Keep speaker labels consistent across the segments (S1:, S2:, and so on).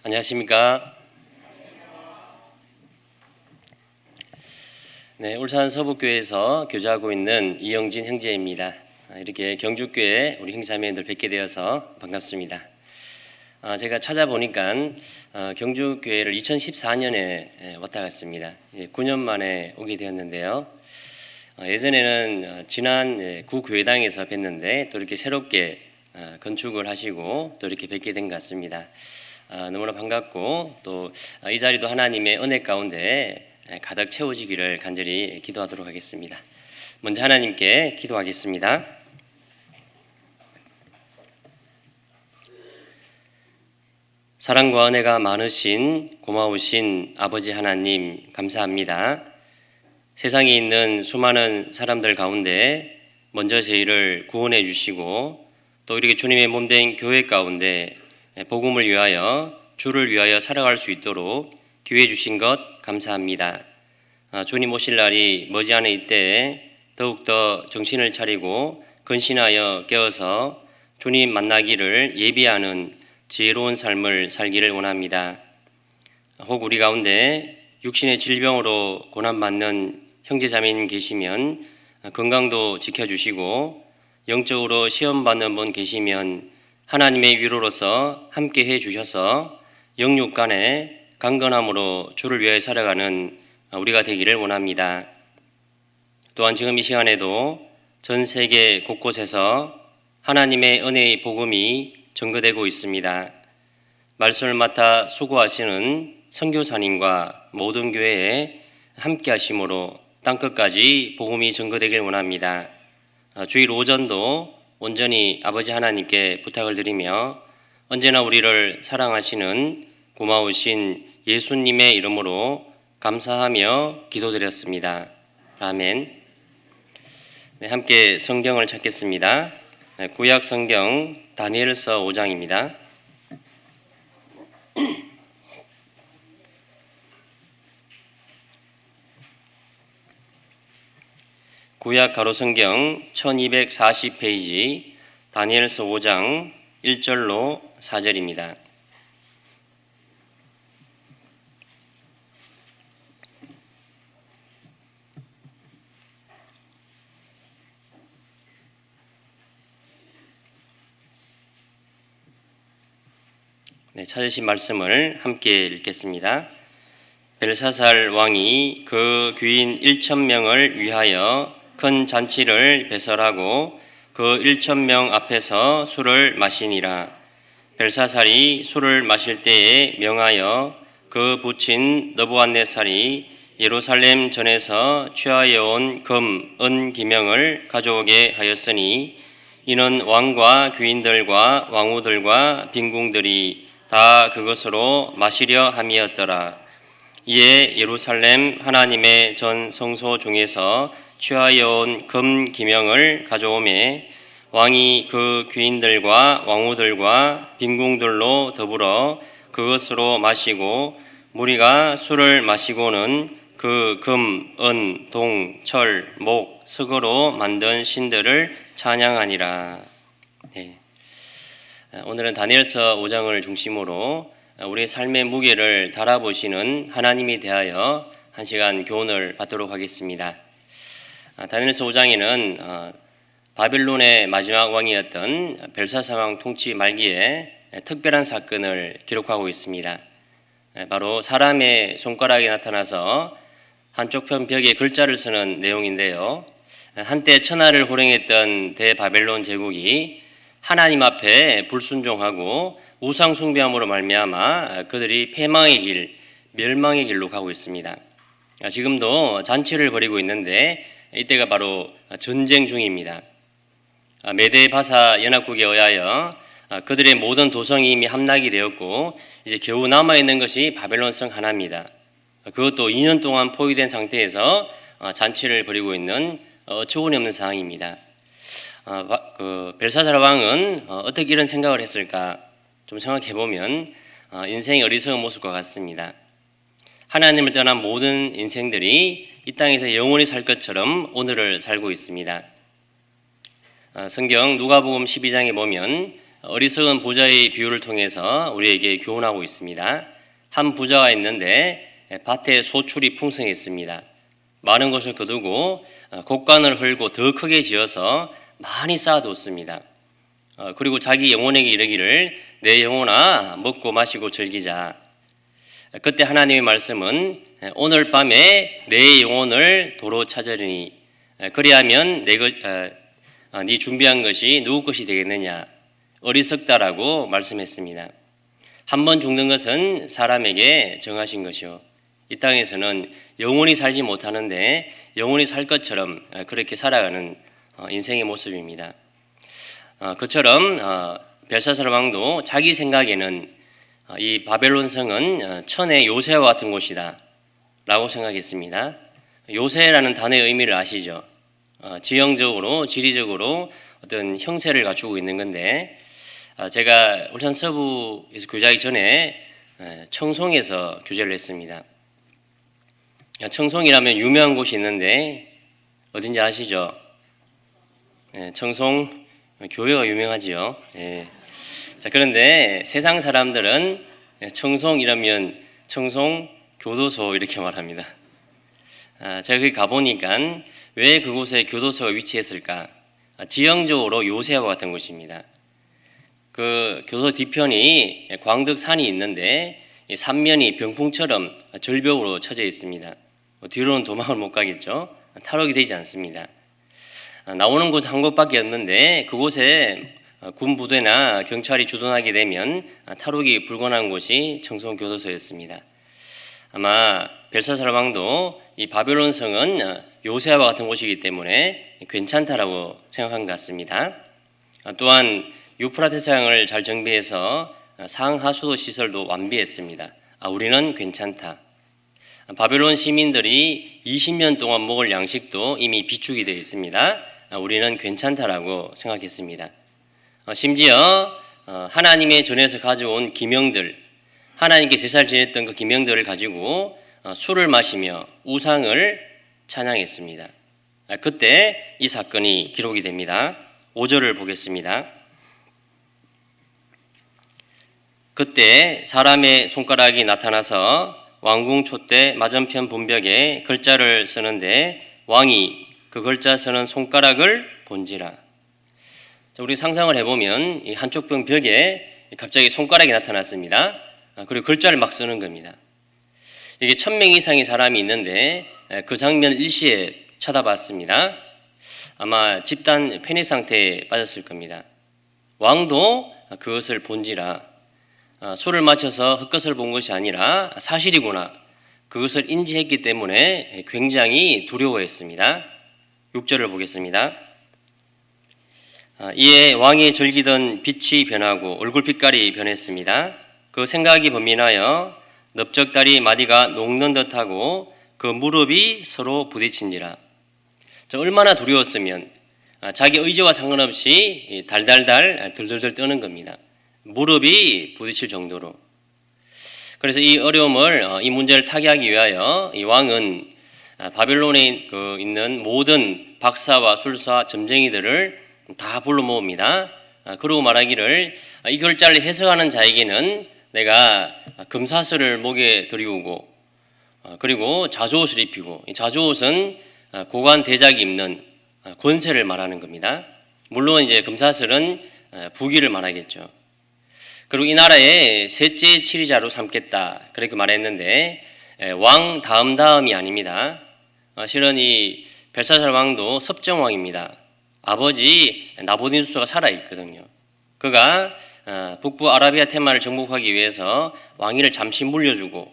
S1: 안녕하십니까? 네, 울산 서북교회에서 교주하고 있는 이영진 형제입니다. 이렇게 경주교회 우리 형제자매들 뵙게 되어서 반갑습니다. 제가 찾아보니까 경주교회를 2014년에 왔다 갔습니다. 9년 만에 오게 되었는데요. 예전에는 지난 구교회당에서 뵀는데 또 이렇게 새롭게 건축을 하시고 또 이렇게 뵙게 된 것 같습니다. 너무나 반갑고 또 이 자리도 하나님의 은혜 가운데 가득 채워지기를 간절히 기도하도록 하겠습니다. 먼저 하나님께 기도하겠습니다. 사랑과 은혜가 많으신 고마우신 아버지 하나님 감사합니다. 세상에 있는 수많은 사람들 가운데 먼저 저희를 구원해 주시고 또 이렇게 주님의 몸된 교회 가운데 복음을 위하여 주를 위하여 살아갈 수 있도록 기회 주신 것 감사합니다. 주님 오실 날이 머지않은 이때에 더욱더 정신을 차리고 근신하여 깨어서 주님 만나기를 예비하는 지혜로운 삶을 살기를 원합니다. 혹 우리 가운데 육신의 질병으로 고난받는 형제자매님 계시면 건강도 지켜주시고 영적으로 시험받는 분 계시면 하나님의 위로로서 함께 해주셔서 영육 간에 강건함으로 주를 위해 살아가는 우리가 되기를 원합니다. 또한 지금 이 시간에도 전 세계 곳곳에서 하나님의 은혜의 복음이 전거되고 있습니다. 말씀을 맡아 수고하시는 선교사님과 모든 교회에 함께 하심으로 땅끝까지 복음이 전거되길 원합니다. 주일 오전도 온전히 아버지 하나님께 부탁을 드리며 언제나 우리를 사랑하시는 고마우신 예수님의 이름으로 감사하며 기도드렸습니다. 아멘. 네, 함께 성경을 찾겠습니다. 구약 성경 다니엘서 5장입니다. 구약 가로성경 1240페이지 다니엘서 5장 1절로 4절입니다. 네, 찾으신 말씀을 함께 읽겠습니다. 벨사살 왕이 그 귀인 1,000명을 위하여 큰 잔치를 배설하고 그 1,000명 앞에서 술을 마시니라. 벨사살이 술을 마실 때에 명하여 그 부친 느부갓네살이 예루살렘 전에서 취하여 온 금, 은 기명을 가져오게 하였으니 이는 왕과 귀인들과 왕후들과 빈궁들이 다 그것으로 마시려 함이었더라. 이에 예루살렘 하나님의 전 성소 중에서 취하여 온 금 기명을 가져오매 왕이 그 귀인들과 왕후들과 빈궁들로 더불어 그것으로 마시고 무리가 술을 마시고는 그 금, 은, 동, 철, 목, 석으로 만든 신들을 찬양하니라. 네. 오늘은 다니엘서 5장을 중심으로 우리의 삶의 무게를 달아보시는 하나님에 대하여 한 시간 교훈을 받도록 하겠습니다. 다니엘서 5장에는 바빌론의 마지막 왕이었던 벨사살 왕 통치 말기에 특별한 사건을 기록하고 있습니다. 바로 사람의 손가락이 나타나서 한쪽 편 벽에 글자를 쓰는 내용인데요. 한때 천하를 호령했던 대바벨론 제국이 하나님 앞에 불순종하고 우상 숭배함으로 말미암아 그들이 패망의 길, 멸망의 길로 가고 있습니다. 지금도 잔치를 벌이고 있는데 이때가 바로 전쟁 중입니다. 메데 바사 연합국에 의하여 그들의 모든 도성이 이미 함락이 되었고 이제 겨우 남아 있는 것이 바벨론 성 하나입니다. 그것도 2년 동안 포위된 상태에서 잔치를 벌이고 있는 어처구니 없는 상황입니다. 벨사살 왕은 어떻게 이런 생각을 했을까? 좀 생각해 보면 인생의 어리석은 모습과 같습니다. 하나님을 떠난 모든 인생들이 이 땅에서 영원히 살 것처럼 오늘을 살고 있습니다. 성경 누가복음 12장에 보면 어리석은 부자의 비유를 통해서 우리에게 교훈하고 있습니다. 한 부자가 있는데 밭에 소출이 풍성했습니다. 많은 것을 거두고 곡간을 헐고 더 크게 지어서 많이 쌓아뒀습니다. 그리고 자기 영혼에게 이르기를 내 영혼아 먹고 마시고 즐기자. 그때 하나님의 말씀은 오늘 밤에 내 영혼을 도로 찾으리니 그리하면 네 준비한 것이 누구 것이 되겠느냐. 어리석다라고 말씀했습니다. 한 번 죽는 것은 사람에게 정하신 것이요. 이 땅에서는 영원히 살지 못하는데 영원히 살 것처럼 그렇게 살아가는 인생의 모습입니다. 그처럼 벨사살 왕도 자기 생각에는 이 바벨론 성은 천의 요새와 같은 곳이다 라고 생각했습니다. 요새라는 단어의 의미를 아시죠? 지형적으로 지리적으로 어떤 형세를 갖추고 있는 건데 제가 울산 서부에서 교제하기 전에 청송에서 교제를 했습니다. 청송이라면 유명한 곳이 있는데 어딘지 아시죠? 청송 교회가 유명하지요. 자, 그런데 세상 사람들은 청송이라면 청송 교도소 이렇게 말합니다. 제가 거기 가보니까 왜 그곳에 교도소가 위치했을까? 지형적으로 요새와 같은 곳입니다. 그 교도소 뒤편이 광덕산이 있는데 산면이 병풍처럼 절벽으로 쳐져 있습니다. 뒤로는 도망을 못 가겠죠. 탈옥이 되지 않습니다. 나오는 곳 한 곳밖에 없는데 그곳에 군 부대나 경찰이 주둔하게 되면 탈옥이 불가능한 곳이 청송교도소였습니다. 아마 벨사살 왕도 이 바벨론 성은 요새와 같은 곳이기 때문에 괜찮다라고 생각한 것 같습니다. 또한 유프라테스 강을 잘 정비해서 상하수도 시설도 완비했습니다. 우리는 괜찮다. 바벨론 시민들이 20년 동안 먹을 양식도 이미 비축이 되어 있습니다. 우리는 괜찮다라고 생각했습니다. 심지어 하나님의 전에서 가져온 기명들, 하나님께 제사를 지냈던 그 기명들을 가지고 술을 마시며 우상을 찬양했습니다. 그때 이 사건이 기록이 됩니다. 5절을 보겠습니다. 그때 사람의 손가락이 나타나서 왕궁 촛대 맞은편 분벽에 글자를 쓰는데 왕이 그 글자 쓰는 손가락을 본지라. 우리 상상을 해보면 이 한쪽 벽에 갑자기 손가락이 나타났습니다. 그리고 글자를 막 쓰는 겁니다. 이게 1000명 이상의 사람이 있는데 그 장면을 일시에 쳐다봤습니다. 아마 집단 패닉 상태에 빠졌을 겁니다. 왕도 그것을 본지라. 술을 마셔서 헛것을 본 것이 아니라 사실이구나. 그것을 인지했기 때문에 굉장히 두려워했습니다. 6절을 보겠습니다. 이에 왕이 즐기던 빛이 변하고 얼굴 빛깔이 변했습니다. 그 생각이 번민하여 넓적다리 마디가 녹는 듯하고 그 무릎이 서로 부딪힌지라. 얼마나 두려웠으면 자기 의지와 상관없이 달달달 들들들 떠는 겁니다. 무릎이 부딪힐 정도로. 그래서 이 어려움을 이 문제를 타개하기 위하여 이 왕은 바벨론에 있는 모든 박사와 술사 점쟁이들을 다 불러 모읍니다. 그러고 말하기를 이 글자를 해석하는 자에게는 내가 금사슬을 목에 들이우고 그리고 자주옷을 입히고 이 자주옷은 고관 대작이 입는 권세를 말하는 겁니다. 물론 이제 금사슬은 부귀를 말하겠죠. 그리고 이 나라의 셋째 치리자로 삼겠다 그렇게 말했는데 왕 다음이 아닙니다. 실은 이 벨사살 왕도 섭정왕입니다. 아버지 나보디누스가 살아있거든요. 그가 북부 아라비아 테마를 정복하기 위해서 왕위를 잠시 물려주고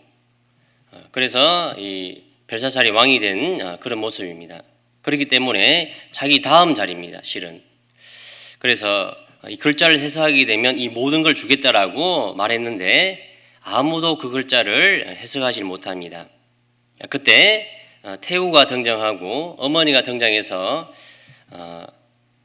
S1: 그래서 이 벨사살이 왕이 된 그런 모습입니다. 그렇기 때문에 자기 다음 자리입니다. 실은. 그래서 이 글자를 해석하게 되면 이 모든 걸 주겠다라고 말했는데 아무도 그 글자를 해석하지 못합니다. 그때 태우가 등장하고 어머니가 등장해서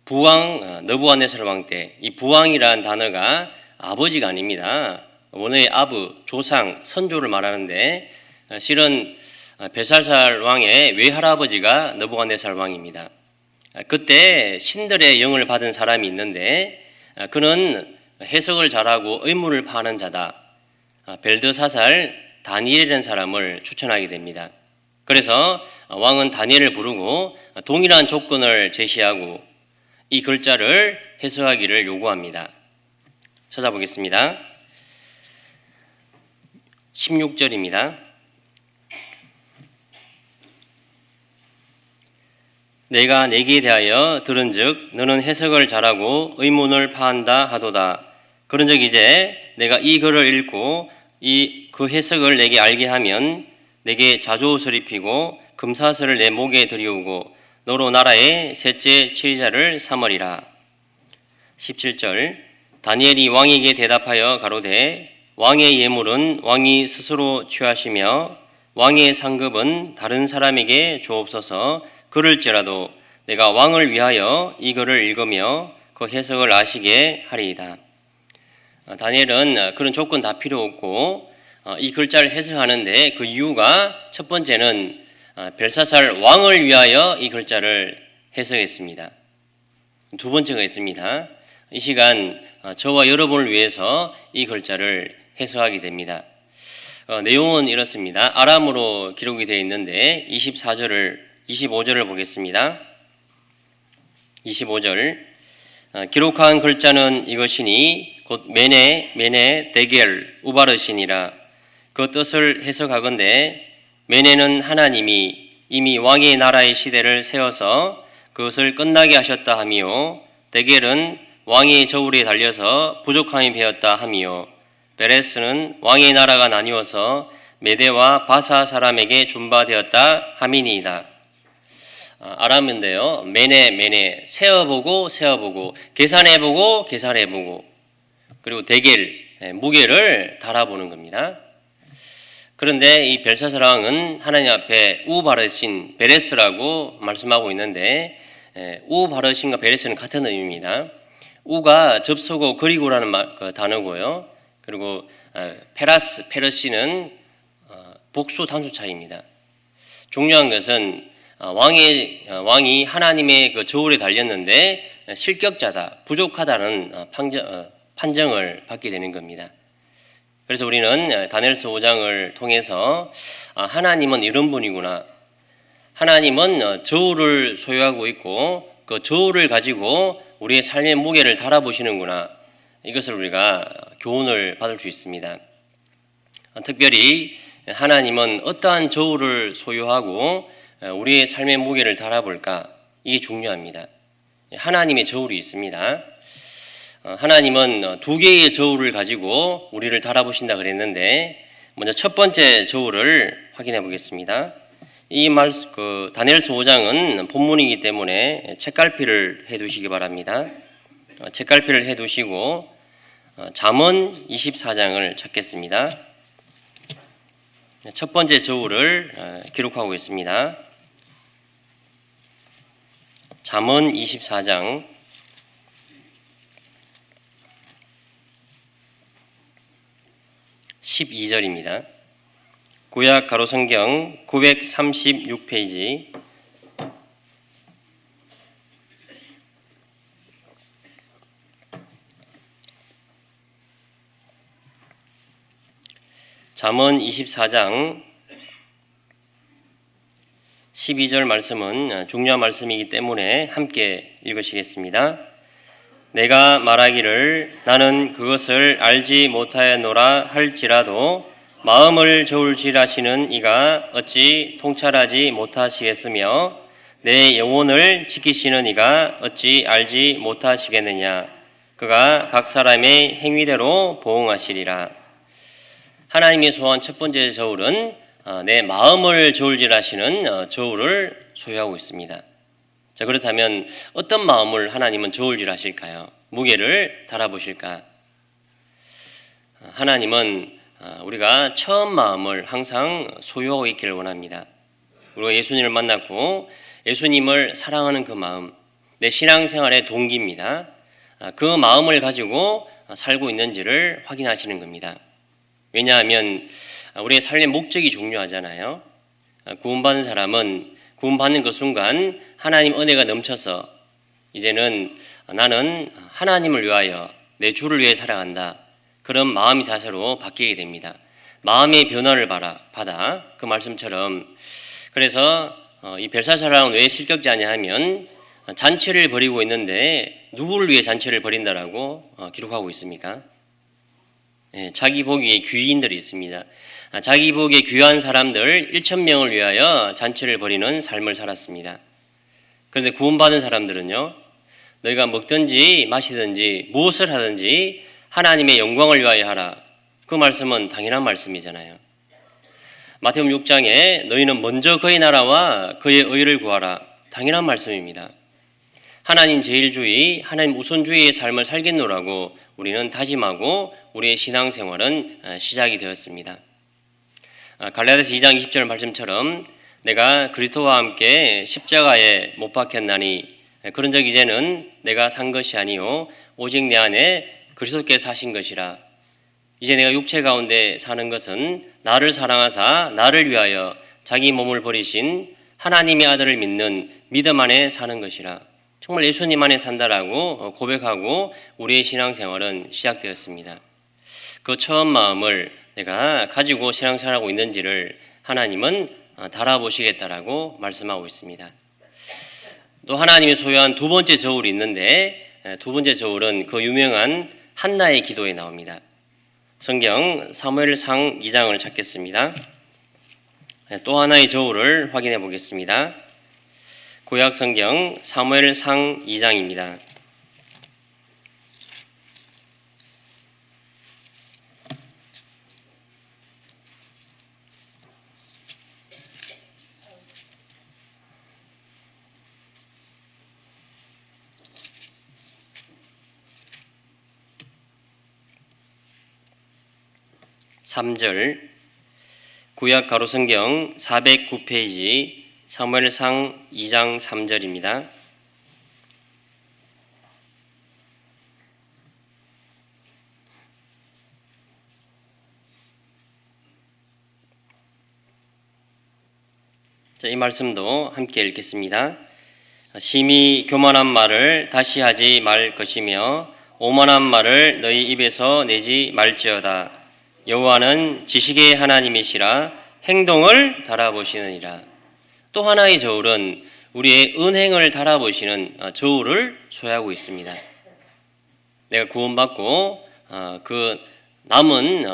S1: 부왕 느부갓네살 왕 때 이 부왕이라는 단어가 아버지가 아닙니다. 원어의 아브, 조상, 선조를 말하는데 실은 벨사살 왕의 외할아버지가 느부갓네살 왕입니다. 그때 신들의 영을 받은 사람이 있는데 그는 해석을 잘하고 의문을 파는 자다. 벨드사살 다니엘이라는 사람을 추천하게 됩니다. 그래서 왕은 다니엘을 부르고 동일한 조건을 제시하고 이 글자를 해석하기를 요구합니다. 찾아보겠습니다. 16절입니다. 내가 네게 대하여 들은즉 너는 해석을 잘하고 의문을 파한다 하도다. 그런즉 이제 내가 이 글을 읽고 그 해석을 내게 알게 하면 내게 자주옷을 입히고 금사슬을 내 목에 들이우고 너로 나라의 셋째 치리자를 삼으리라. 17절 다니엘이 왕에게 대답하여 가로되 왕의 예물은 왕이 스스로 취하시며 왕의 상급은 다른 사람에게 주옵소서. 그럴지라도 내가 왕을 위하여 이 글을 읽으며 그 해석을 아시게 하리이다. 다니엘은 그런 조건 다 필요 없고 이 글자를 해석하는데 그 이유가 첫 번째는 벨사살 왕을 위하여 이 글자를 해석했습니다. 두 번째가 있습니다. 이 시간 저와 여러분을 위해서 이 글자를 해석하게 됩니다. 내용은 이렇습니다. 아람어로 기록이 되어 있는데 25절을 보겠습니다. 25절 기록한 글자는 이것이니 곧 메네 데겔 우바르시니라. 그 뜻을 해석하건대 메네는 하나님이 이미 왕의 나라의 시대를 세워서 그것을 끝나게 하셨다 하미요, 데겔은 왕의 저울에 달려서 부족함이 배었다 하미요, 베레스는 왕의 나라가 나뉘어서 메대와 바사 사람에게 준바되었다 함이니이다. 아람인데요. 메네 세어보고 계산해보고 그리고 데겔 무게를 달아보는 겁니다. 그런데 이 벨사살 왕은 하나님 앞에 우바르신 베레스라고 말씀하고 있는데 우바르신과 베레스는 같은 의미입니다. 우가 접속어 그리고라는 단어고요. 그리고 페르시는 복수 단수 차이입니다. 중요한 것은 왕이 하나님의 그 저울에 달렸는데 실격자다, 부족하다는 판정을 받게 되는 겁니다. 그래서 우리는 다니엘서 5장을 통해서 하나님은 이런 분이구나, 하나님은 저울을 소유하고 있고 그 저울을 가지고 우리의 삶의 무게를 달아보시는구나, 이것을 우리가 교훈을 받을 수 있습니다. 특별히 하나님은 어떠한 저울을 소유하고 우리의 삶의 무게를 달아볼까, 이게 중요합니다. 하나님의 저울이 있습니다. 하나님은 두 개의 저울을 가지고 우리를 달아보신다 그랬는데, 먼저 첫 번째 저울을 확인해 보겠습니다. 다니엘서 5장은 본문이기 때문에 책갈피를 해두시기 바랍니다. 책갈피를 해두시고 잠언 24장을 찾겠습니다. 첫 번째 저울을 기록하고 있습니다. 잠언 24장 12절입니다. 구약 가로성경 936페이지 잠언 24장 12절 말씀은 중요한 말씀이기 때문에 함께 읽으시겠습니다. 내가 말하기를 나는 그것을 알지 못하였노라 할지라도 마음을 저울질하시는 이가 어찌 통찰하지 못하시겠으며 내 영혼을 지키시는 이가 어찌 알지 못하시겠느냐. 그가 각 사람의 행위대로 보응하시리라. 하나님이 소한 첫 번째 저울은 내 마음을 저울질하시는 저울을 소유하고 있습니다. 자, 그렇다면 어떤 마음을 하나님은 저울질하실까요? 무게를 달아보실까? 하나님은 우리가 처음 마음을 항상 소유하고 있기를 원합니다. 우리가 예수님을 만났고 예수님을 사랑하는 그 마음, 내 신앙생활의 동기입니다. 그 마음을 가지고 살고 있는지를 확인하시는 겁니다. 왜냐하면 우리의 삶의 목적이 중요하잖아요. 구원받은 사람은 구원받는 그 순간 하나님 은혜가 넘쳐서 이제는 나는 하나님을 위하여 내 주를 위해 살아간다. 그런 마음의 자세로 바뀌게 됩니다. 마음의 변화를 받아 그 말씀처럼. 그래서 이 벨사살왕은 왜 실격자냐 하면 잔치를 벌이고 있는데 누구를 위해 잔치를 벌인다라고 기록하고 있습니까? 자기 보기에 귀인들이 있습니다. 자기 보기에 귀한 사람들 1,000명을 위하여 잔치를 벌이는 삶을 살았습니다. 그런데 구원받은 사람들은요, 너희가 먹든지 마시든지 무엇을 하든지 하나님의 영광을 위하여 하라. 그 말씀은 당연한 말씀이잖아요. 마태복음 6장에 너희는 먼저 그의 나라와 그의 의를 구하라. 당연한 말씀입니다. 하나님 제일주의, 하나님 우선주의의 삶을 살겠노라고 우리는 다짐하고 우리의 신앙생활은 시작이 되었습니다. 갈라디아서 2장 20절 말씀처럼 내가 그리스도와 함께 십자가에 못 박혔나니 그런즉 이제는 내가 산 것이 아니요 오직 내 안에 그리스도께서 사신 것이라. 이제 내가 육체 가운데 사는 것은 나를 사랑하사 나를 위하여 자기 몸을 버리신 하나님의 아들을 믿는 믿음 안에 사는 것이라. 정말 예수님 안에 산다라고 고백하고 우리의 신앙생활은 시작되었습니다. 그 처음 마음을 내가 가지고 신앙생활하고 있는지를 하나님은 달아보시겠다라고 말씀하고 있습니다. 또 하나님이 소유한 두 번째 저울이 있는데 두 번째 저울은 그 유명한 한나의 기도에 나옵니다. 성경 사무엘상 2장을 찾겠습니다. 또 하나의 저울을 확인해 보겠습니다. 구약 성경 사무엘상 2장입니다. (3절) 구약 가로성경 409페이지 사무엘상 2장 3절입니다. 자, 이 말씀도 함께 읽겠습니다. 심히 교만한 말을 다시 하지 말 것이며 오만한 말을 너희 입에서 내지 말지어다. 여호와는 지식의 하나님이시라 행동을 달아보시느니라. 또 하나의 저울은 우리의 은행을 달아보시는 저울을 소유하고 있습니다. 내가 구원받고 그 남은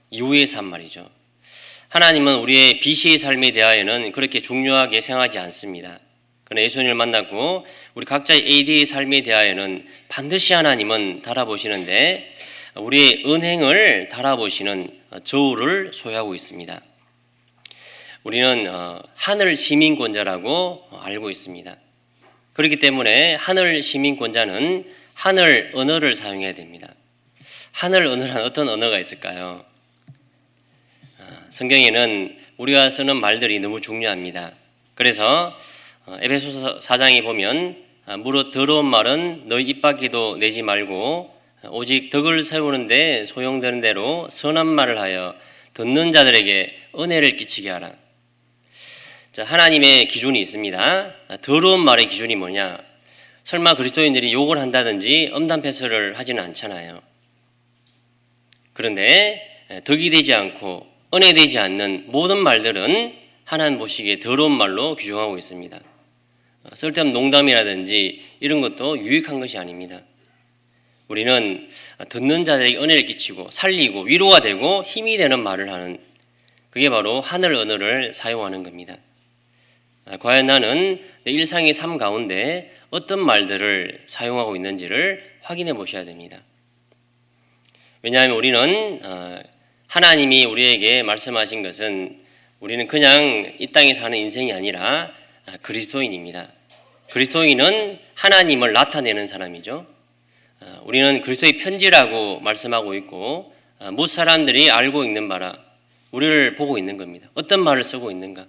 S1: 이후의 삶 말이죠. 하나님은 우리의 비시의 삶에 대하여는 그렇게 중요하게 생각하지 않습니다. 그러나 예수님을 만났고 우리 각자의 AD의 삶에 대하여는 반드시 하나님은 달아보시는데 우리의 은행을 달아보시는 저울을 소유하고 있습니다. 우리는 하늘 시민권자라고 알고 있습니다. 그렇기 때문에 하늘 시민권자는 하늘 언어를 사용해야 됩니다. 하늘 언어란 어떤 언어가 있을까요? 성경에는 우리가 쓰는 말들이 너무 중요합니다. 그래서 에베소서 4장에 보면 무릇 더러운 말은 너희 입 밖에도 내지 말고 오직 덕을 세우는데 소용되는 대로 선한 말을 하여 듣는 자들에게 은혜를 끼치게 하라. 자, 하나님의 기준이 있습니다. 더러운 말의 기준이 뭐냐? 설마 그리스도인들이 욕을 한다든지 엄단 패설을 하지는 않잖아요. 그런데 덕이 되지 않고 은혜되지 않는 모든 말들은 하나님 보시기에 더러운 말로 규정하고 있습니다. 쓸데없는 농담이라든지 이런 것도 유익한 것이 아닙니다. 우리는 듣는 자들에게 은혜를 끼치고 살리고 위로가 되고 힘이 되는 말을 하는, 그게 바로 하늘 언어를 사용하는 겁니다. 과연 나는 내 일상의 삶 가운데 어떤 말들을 사용하고 있는지를 확인해 보셔야 됩니다. 왜냐하면 우리는 하나님이 우리에게 말씀하신 것은 우리는 그냥 이 땅에 사는 인생이 아니라 그리스도인입니다. 그리스도인은 하나님을 나타내는 사람이죠. 우리는 그리스도의 편지라고 말씀하고 있고 못 사람들이 알고 있는 바라 우리를 보고 있는 겁니다. 어떤 말을 쓰고 있는가,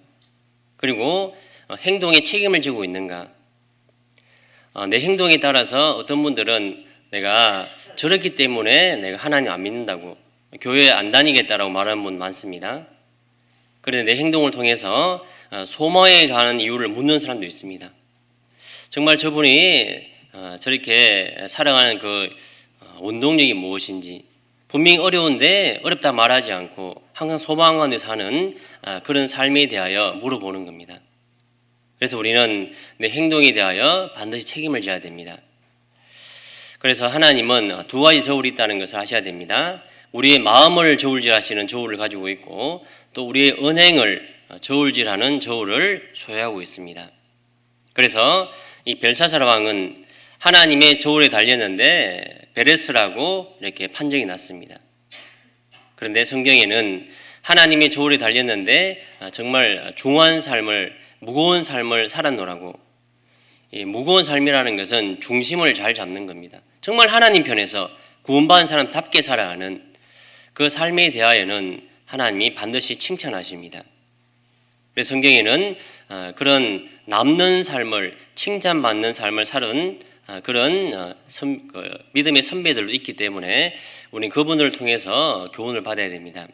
S1: 그리고 행동에 책임을 지고 있는가. 내 행동에 따라서 어떤 분들은 내가 저렇기 때문에 내가 하나님 안 믿는다고, 교회 안 다니겠다라고 말하는 분 많습니다. 그런데 내 행동을 통해서 소망에 가는 이유를 묻는 사람도 있습니다. 정말 저분이 저렇게 살아가는 그 원동력이 무엇인지, 분명히 어려운데 어렵다 말하지 않고 항상 소망 가운데 사는 그런 삶에 대하여 물어보는 겁니다. 그래서 우리는 내 행동에 대하여 반드시 책임을 져야 됩니다. 그래서 하나님은 두 가지 저울이 있다는 것을 아셔야 됩니다. 우리의 마음을 저울질하시는 저울을 가지고 있고, 또 우리의 언행을 저울질하는 저울을 소유하고 있습니다. 그래서 이 벨사살 왕은 하나님의 저울에 달렸는데 베레스라고 이렇게 판정이 났습니다. 그런데 성경에는 하나님의 저울에 달렸는데 정말 중한 삶을, 무거운 삶을 살았노라고. 이 무거운 삶이라는 것은 중심을 잘 잡는 겁니다. 정말 하나님 편에서 구원받은 사람답게 살아가는 그 삶에 대하여는 하나님이 반드시 칭찬하십니다. 그래서 성경에는 그런 남는 삶을, 칭찬받는 삶을 살은 그런 믿음의 선배들도 있기 때문에 우리는 그분들을 통해서 교훈을 받아야 됩니다.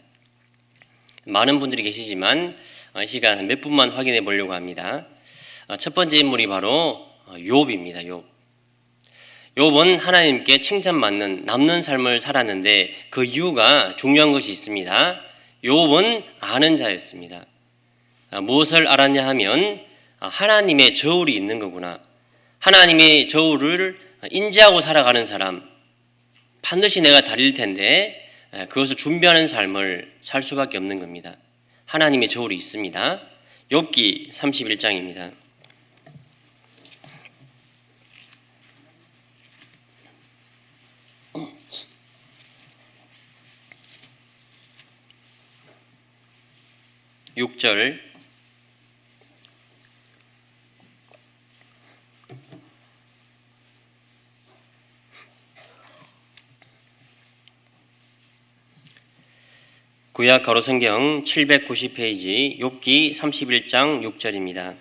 S1: 많은 분들이 계시지만 이 시간 몇 분만 확인해 보려고 합니다. 첫 번째 인물이 바로 욥입니다. 욥은 하나님께 칭찬받는 남는 삶을 살았는데 그 이유가 중요한 것이 있습니다. 욥은 아는 자였습니다. 무엇을 알았냐 하면 하나님의 저울이 있는 거구나. 하나님의 저울을 인지하고 살아가는 사람, 반드시 내가 다릴 텐데 그것을 준비하는 삶을 살 수밖에 없는 겁니다. 하나님의 저울이 있습니다. 욥기 31장입니다. (6절) 구약 가로성경 790페이지 욥기 31장 6절입니다.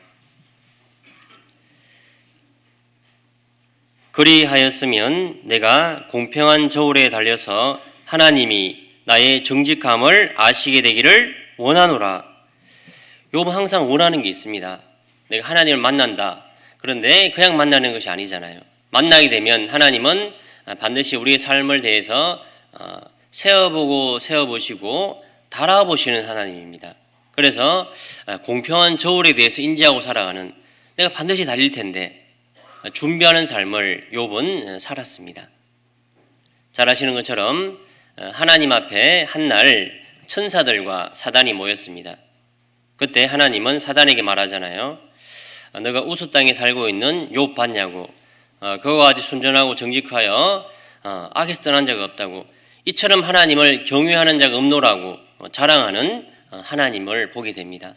S1: 그리하였으면 내가 공평한 저울에 달려서 하나님이 나의 정직함을 아시게 되기를 원하노라. 욥은 항상 원하는 게 있습니다. 내가 하나님을 만난다. 그런데 그냥 만나는 것이 아니잖아요. 만나게 되면 하나님은 반드시 우리의 삶을 대해서 세어보시고 달아보시는 하나님입니다. 그래서 공평한 저울에 대해서 인지하고 살아가는, 내가 반드시 달릴 텐데 준비하는 삶을 욥은 살았습니다. 잘 아시는 것처럼 하나님 앞에 한날 천사들과 사단이 모였습니다. 그때 하나님은 사단에게 말하잖아요. 너가 우스 땅에 살고 있는 욥 봤냐고. 그와 같이 순전하고 정직하여 악에서 떠난 자가 없다고. 이처럼 하나님을 경외하는 자가 없노라고 자랑하는 하나님을 보게 됩니다.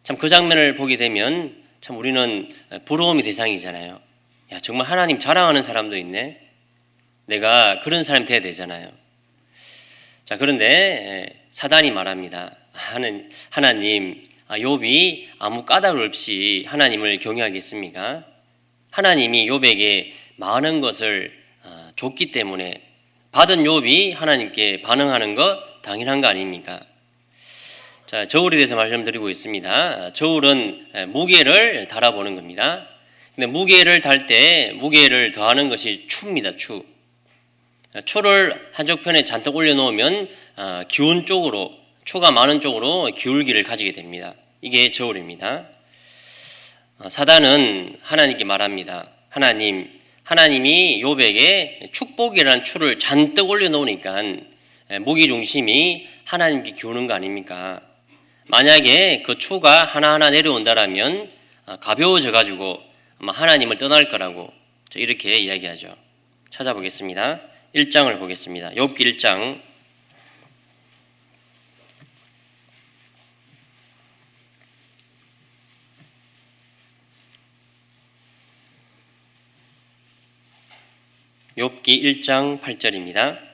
S1: 참 그 장면을 보게 되면 참 우리는 부러움의 대상이잖아요. 야, 정말 하나님 자랑하는 사람도 있네. 내가 그런 사람이 돼야 되잖아요. 자, 그런데 사단이 말합니다. 하나님, 욥이 아무 까닭 없이 하나님을 경외하겠습니까? 하나님이 욥에게 많은 것을 줬기 때문에 받은 욥이 하나님께 반응하는 것 당연한 거 아닙니까? 자, 저울에 대해서 말씀드리고 있습니다. 저울은 무게를 달아보는 겁니다. 근데 무게를 달 때 무게를 더하는 것이 추입니다. 추를 한쪽 편에 잔뜩 올려놓으면 기운 쪽으로, 추가 많은 쪽으로 기울기를 가지게 됩니다. 이게 저울입니다. 사단은 하나님께 말합니다. 하나님이 욥에게 축복이라는 추를 잔뜩 올려놓으니까 무게중심이 하나님께 기우는 거 아닙니까? 만약에 그 추가 하나하나 내려온다라면 가벼워져 가지고 아마 하나님을 떠날 거라고 이렇게 이야기하죠. 찾아보겠습니다. 1장을 보겠습니다. 욥기 1장 욥기 1장 8절입니다.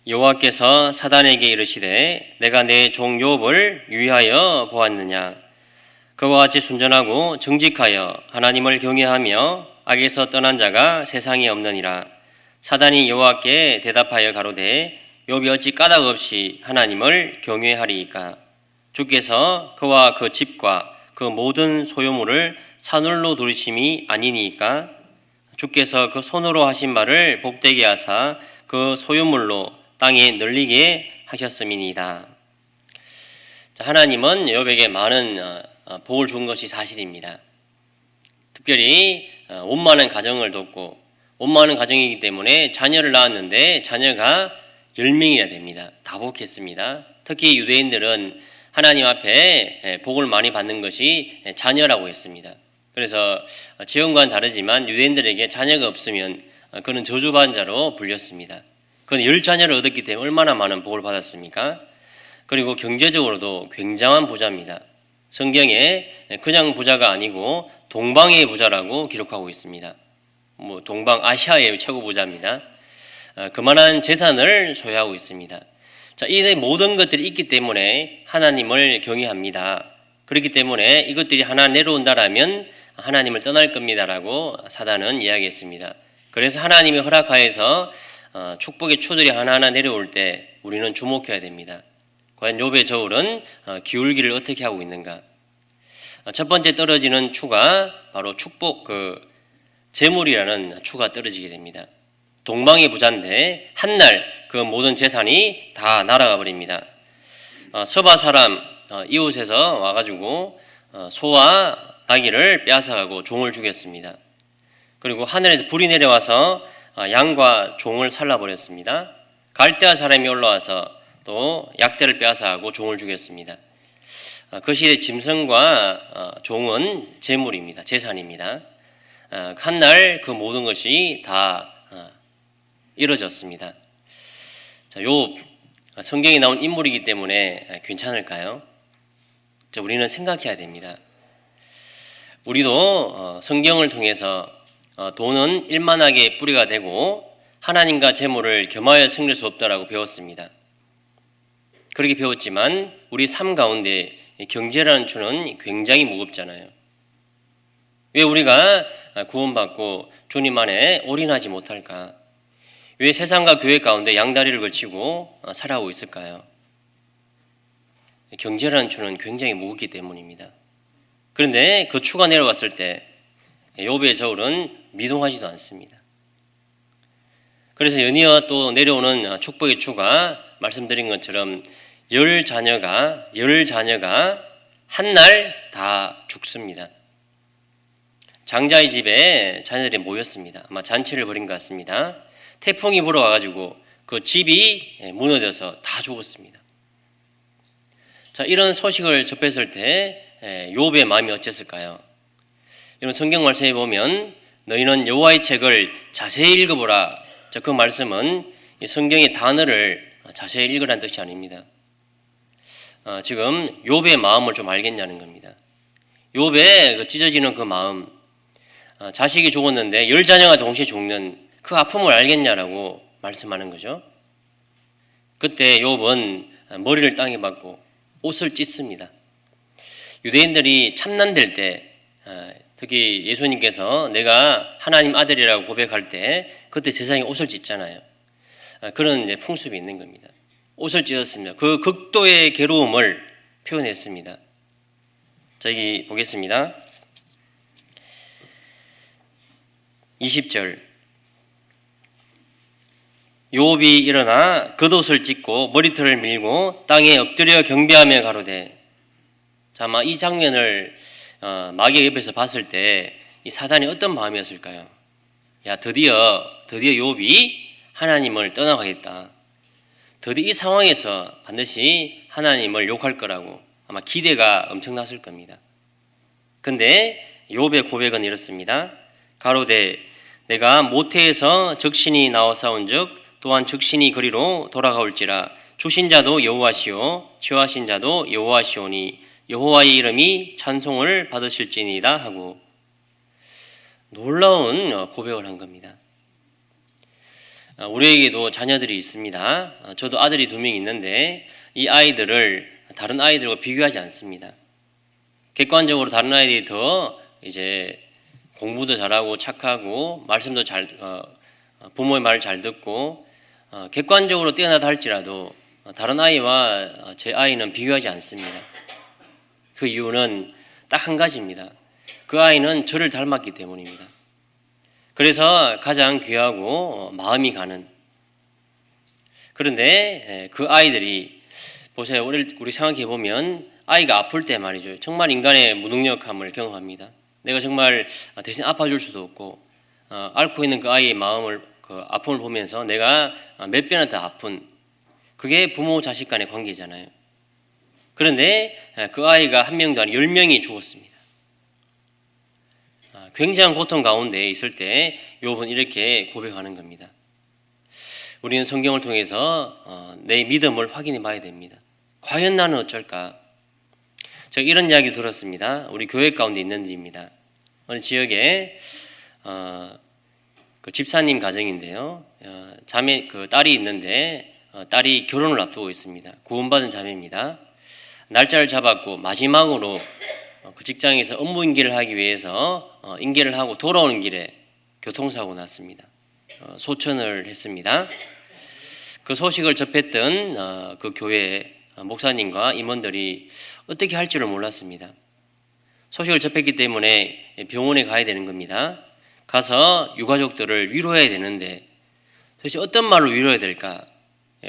S1: 여호와께서 사단에게 이르시되 내가 내 종 욥을 유의하여 보았느냐. 그와 같이 순전하고 정직하여 하나님을 경외하며 악에서 떠난 자가 세상에 없느니라. 사단이 여호와께 대답하여 가로되 욥이 어찌 까닭 없이 하나님을 경외하리이까. 주께서 그와 그 집과 그 모든 소유물을 산울로 두르심이 아니니까 주께서 그 손으로 하신 말을 복되게 하사 그 소유물로 땅에 널리게 하셨음이니이다. 하나님은 욥에게 많은 복을 준 것이 사실입니다. 특별히 원만한 가정을 돕고 원만한 가정이기 때문에 자녀를 낳았는데 자녀가 10명이나 됩니다. 다복했습니다. 특히 유대인들은 하나님 앞에 복을 많이 받는 것이 자녀라고 했습니다. 그래서 지역과는 다르지만 유대인들에게 자녀가 없으면 그는 저주받은 자로 불렸습니다. 그는 10자녀를 얻었기 때문에 얼마나 많은 복을 받았습니까? 그리고 경제적으로도 굉장한 부자입니다. 성경에 그냥 부자가 아니고 동방의 부자라고 기록하고 있습니다. 동방 아시아의 최고 부자입니다. 그만한 재산을 소유하고 있습니다. 이 모든 것들이 있기 때문에 하나님을 경외합니다. 그렇기 때문에 이것들이 하나 내려온다라면 하나님을 떠날 겁니다라고 사단은 이야기했습니다. 그래서 하나님이 허락하여서 축복의 추들이 하나하나 내려올 때 우리는 주목해야 됩니다. 과연 욥의 저울은 기울기를 어떻게 하고 있는가? 첫 번째 떨어지는 추가 바로 축복 재물이라는 추가 떨어지게 됩니다. 동방의 부자인데 한날 그 모든 재산이 다 날아가 버립니다. 서바 사람 이웃에서 와가지고 소와 나귀를 빼앗아가고 종을 죽였습니다. 그리고 하늘에서 불이 내려와서 양과 종을 살라버렸습니다. 갈대아 사람이 올라와서 또 약대를 빼앗아가고 종을 죽였습니다. 그 시대 짐승과 종은 재물입니다. 재산입니다. 한날 그 모든 것이 다 이루어졌습니다. 욥 성경에 나온 인물이기 때문에 괜찮을까요? 우리는 생각해야 됩니다. 우리도 성경을 통해서 돈은 일만하게 뿌리가 되고 하나님과 재물을 겸하여 승릴 수 없다라고 배웠습니다. 그렇게 배웠지만 우리 삶 가운데 경제라는 추는 굉장히 무겁잖아요. 왜 우리가 구원받고 주님 안에 올인하지 못할까? 왜 세상과 교회 가운데 양다리를 걸치고 살아가고 있을까요? 경제라는 추는 굉장히 무겁기 때문입니다. 그런데 그 추가 내려왔을 때 욥의 저울은 미동하지도 않습니다. 그래서 연이어 또 내려오는 축복의 추가 말씀드린 것처럼 10자녀가 한날 다 죽습니다. 장자의 집에 자녀들이 모였습니다. 아마 잔치를 벌인 것 같습니다. 태풍이 불어와가지고 그 집이 무너져서 다 죽었습니다. 이런 소식을 접했을 때 욥의 마음이 어땠을까요? 이런 성경 말씀에 보면 너희는 여호와의 책을 자세히 읽어보라. 그 말씀은 이 성경의 단어를 자세히 읽으라는 뜻이 아닙니다. 지금 욥의 마음을 좀 알겠냐는 겁니다. 욥의 찢어지는 그 마음, 자식이 죽었는데 10자녀가 동시에 죽는 그 아픔을 알겠냐라고 말씀하는 거죠. 그때 욥은 머리를 땅에 박고 옷을 찢습니다. 유대인들이 참난될 때, 특히 예수님께서 내가 하나님 아들이라고 고백할 때 그때 세상에 옷을 찢잖아요. 그런 이제 풍습이 있는 겁니다. 옷을 찢었습니다. 그 극도의 괴로움을 표현했습니다. 자, 여기 보겠습니다. 20절 욥이 일어나 겉옷을 찢고 머리털을 밀고 땅에 엎드려 경배하며 가로되. 자, 아마 이 장면을 마귀의 옆에서 봤을 때 이 사단이 어떤 마음이었을까요? 야, 드디어 욥이 하나님을 떠나가겠다. 드디어 이 상황에서 반드시 하나님을 욕할 거라고 아마 기대가 엄청났을 겁니다. 근데 욥의 고백은 이렇습니다. 가로되 내가 모태에서 적신이 나와싸운즉 또한 적신이 그리로 돌아가올지라. 주신 자도 여호와시오 취하신 자도 여호와시오니 여호와의 이름이 찬송을 받으실지니이다 하고 놀라운 고백을 한 겁니다. 우리에게도 자녀들이 있습니다. 저도 아들이 2명 있는데 이 아이들을 다른 아이들과 비교하지 않습니다. 객관적으로 다른 아이들이 더 이제 공부도 잘하고 착하고 말씀도 부모의 말을 잘 듣고 객관적으로 뛰어나다 할지라도 다른 아이와 제 아이는 비교하지 않습니다. 그 이유는 딱 한 가지입니다. 그 아이는 저를 닮았기 때문입니다. 그래서 가장 귀하고 마음이 가는. 그런데 그 아이들이 보세요. 우리 생각해 보면 아이가 아플 때 말이죠. 정말 인간의 무능력함을 경험합니다. 내가 정말 대신 아파줄 수도 없고 앓고 있는 그 아이의 마음을 그 아픔을 보면서 내가 몇 배나 더 아픈 그게 부모 자식 간의 관계잖아요. 그런데 그 아이가 한 명도 아니고 10명이 죽었습니다. 굉장한 고통 가운데 있을 때 욥은 이렇게 고백하는 겁니다. 우리는 성경을 통해서 내 믿음을 확인해 봐야 됩니다. 과연 나는 어쩔까? 제가 이런 이야기 들었습니다. 우리 교회 가운데 있는 일입니다. 어느 지역에 그 집사님 가정인데요. 자매 그 딸이 있는데 딸이 결혼을 앞두고 있습니다. 구원받은 자매입니다. 날짜를 잡았고 마지막으로 그 직장에서 업무 인계를 하기 위해서 인계를 하고 돌아오는 길에 교통사고 났습니다. 소천을 했습니다. 그 소식을 접했던 그 교회 목사님과 임원들이 어떻게 할 줄을 몰랐습니다. 소식을 접했기 때문에 병원에 가야 되는 겁니다. 가서 유가족들을 위로해야 되는데 도대체 어떤 말로 위로해야 될까?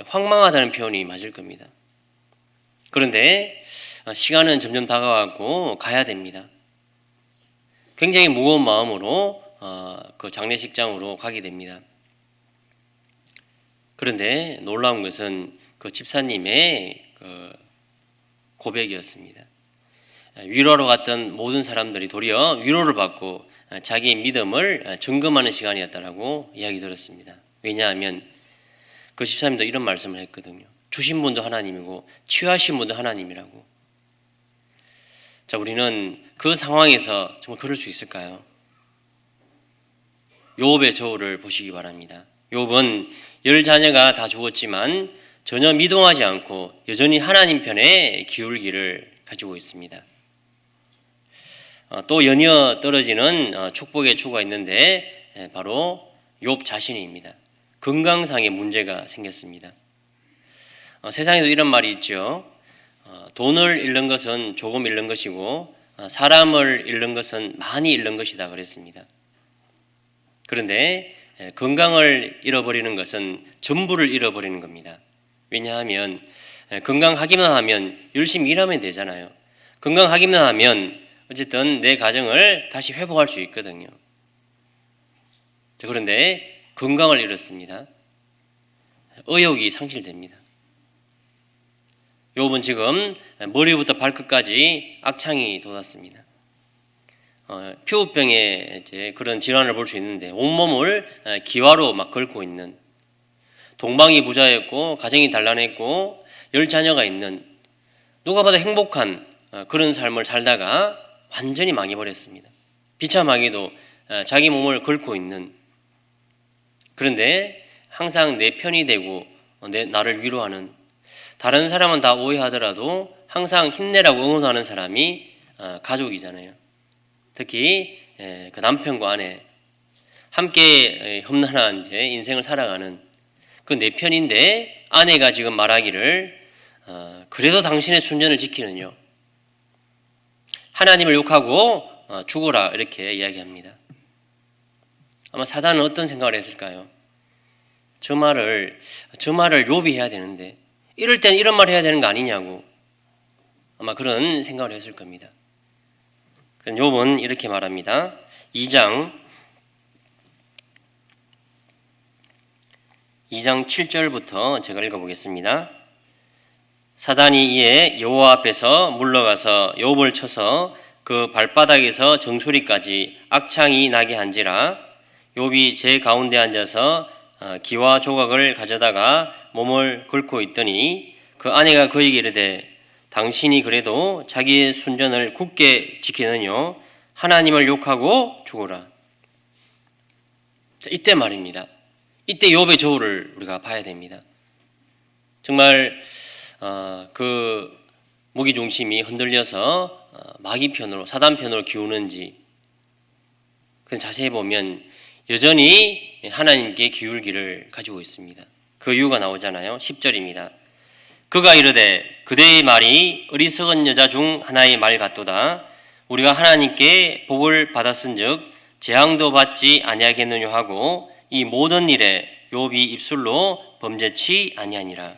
S1: 황망하다는 표현이 맞을 겁니다. 그런데 시간은 점점 다가왔고 가야 됩니다. 굉장히 무거운 마음으로 그 장례식장으로 가게 됩니다. 그런데 놀라운 것은 그 집사님의 그 고백이었습니다. 위로하러 갔던 모든 사람들이 도리어 위로를 받고 자기의 믿음을 점검하는 시간이었다라고 이야기 들었습니다. 왜냐하면 그 집사님도 이런 말씀을 했거든요. 주신 분도 하나님이고 취하신 분도 하나님이라고. 자, 우리는 그 상황에서 정말 그럴 수 있을까요? 욥의 저울을 보시기 바랍니다. 욥은 10자녀가 다 죽었지만 전혀 미동하지 않고 여전히 하나님 편에 기울기를 가지고 있습니다. 또 연이어 떨어지는 축복의 추가 있는데 바로 욥 자신입니다. 건강상의 문제가 생겼습니다. 세상에도 이런 말이 있죠. 돈을 잃는 것은 조금 잃는 것이고 사람을 잃는 것은 많이 잃는 것이다 그랬습니다. 그런데 건강을 잃어버리는 것은 전부를 잃어버리는 겁니다. 왜냐하면 건강하기만 하면 열심히 일하면 되잖아요. 건강하기만 하면 어쨌든 내 가정을 다시 회복할 수 있거든요. 그런데 건강을 잃었습니다. 의욕이 상실됩니다. 욥은 지금 머리부터 발끝까지 악창이 돋았습니다. 피부병의 이제 그런 질환을 볼 수 있는데 온몸을 기와로 막 긁고 있는, 동방이 부자였고 가정이 단란했고 10자녀가 있는, 누가 봐도 행복한 그런 삶을 살다가 완전히 망해버렸습니다. 비참하게도 자기 몸을 긁고 있는, 그런데 항상 내 편이 되고 나를 위로하는, 다른 사람은 다 오해하더라도 항상 힘내라고 응원하는 사람이 가족이잖아요. 특히 그 남편과 아내 함께 험난한 이제 인생을 살아가는 그 내 편인데 아내가 지금 말하기를 그래도 당신의 순전을 지키는요, 하나님을 욕하고 죽어라, 이렇게 이야기합니다. 아마 사단은 어떤 생각을 했을까요? 저 말을 욥이 해야 되는데 이럴 땐 이런 말 해야 되는 거 아니냐고 아마 그런 생각을 했을 겁니다. 욥은 이렇게 말합니다. 2장 7절부터 제가 읽어보겠습니다. 사단이 이에 여호와 앞에서 물러가서 욥을 쳐서 그 발바닥에서 정수리까지 악창이 나게 한지라. 욥이 제 가운데 앉아서 기와 조각을 가져다가 몸을 긁고 있더니 그 아내가 그에게 이르되 당신이 그래도 자기의 순전을 굳게 지키느뇨 하나님을 욕하고 죽어라. 자, 이때 말입니다. 이때 욥의 저울을 우리가 봐야 됩니다. 정말 그 무기 중심이 흔들려서 마귀 편으로, 사단 편으로 기우는지 자세히 보면 여전히 하나님께 기울기를 가지고 있습니다. 그 이유가 나오잖아요. 10절입니다. 그가 이르되 그대의 말이 어리석은 여자 중 하나의 말 같도다. 우리가 하나님께 복을 받았은즉 재앙도 받지 아니하겠느냐 하고 이 모든 일에 욥이 입술로 범죄치 아니하니라.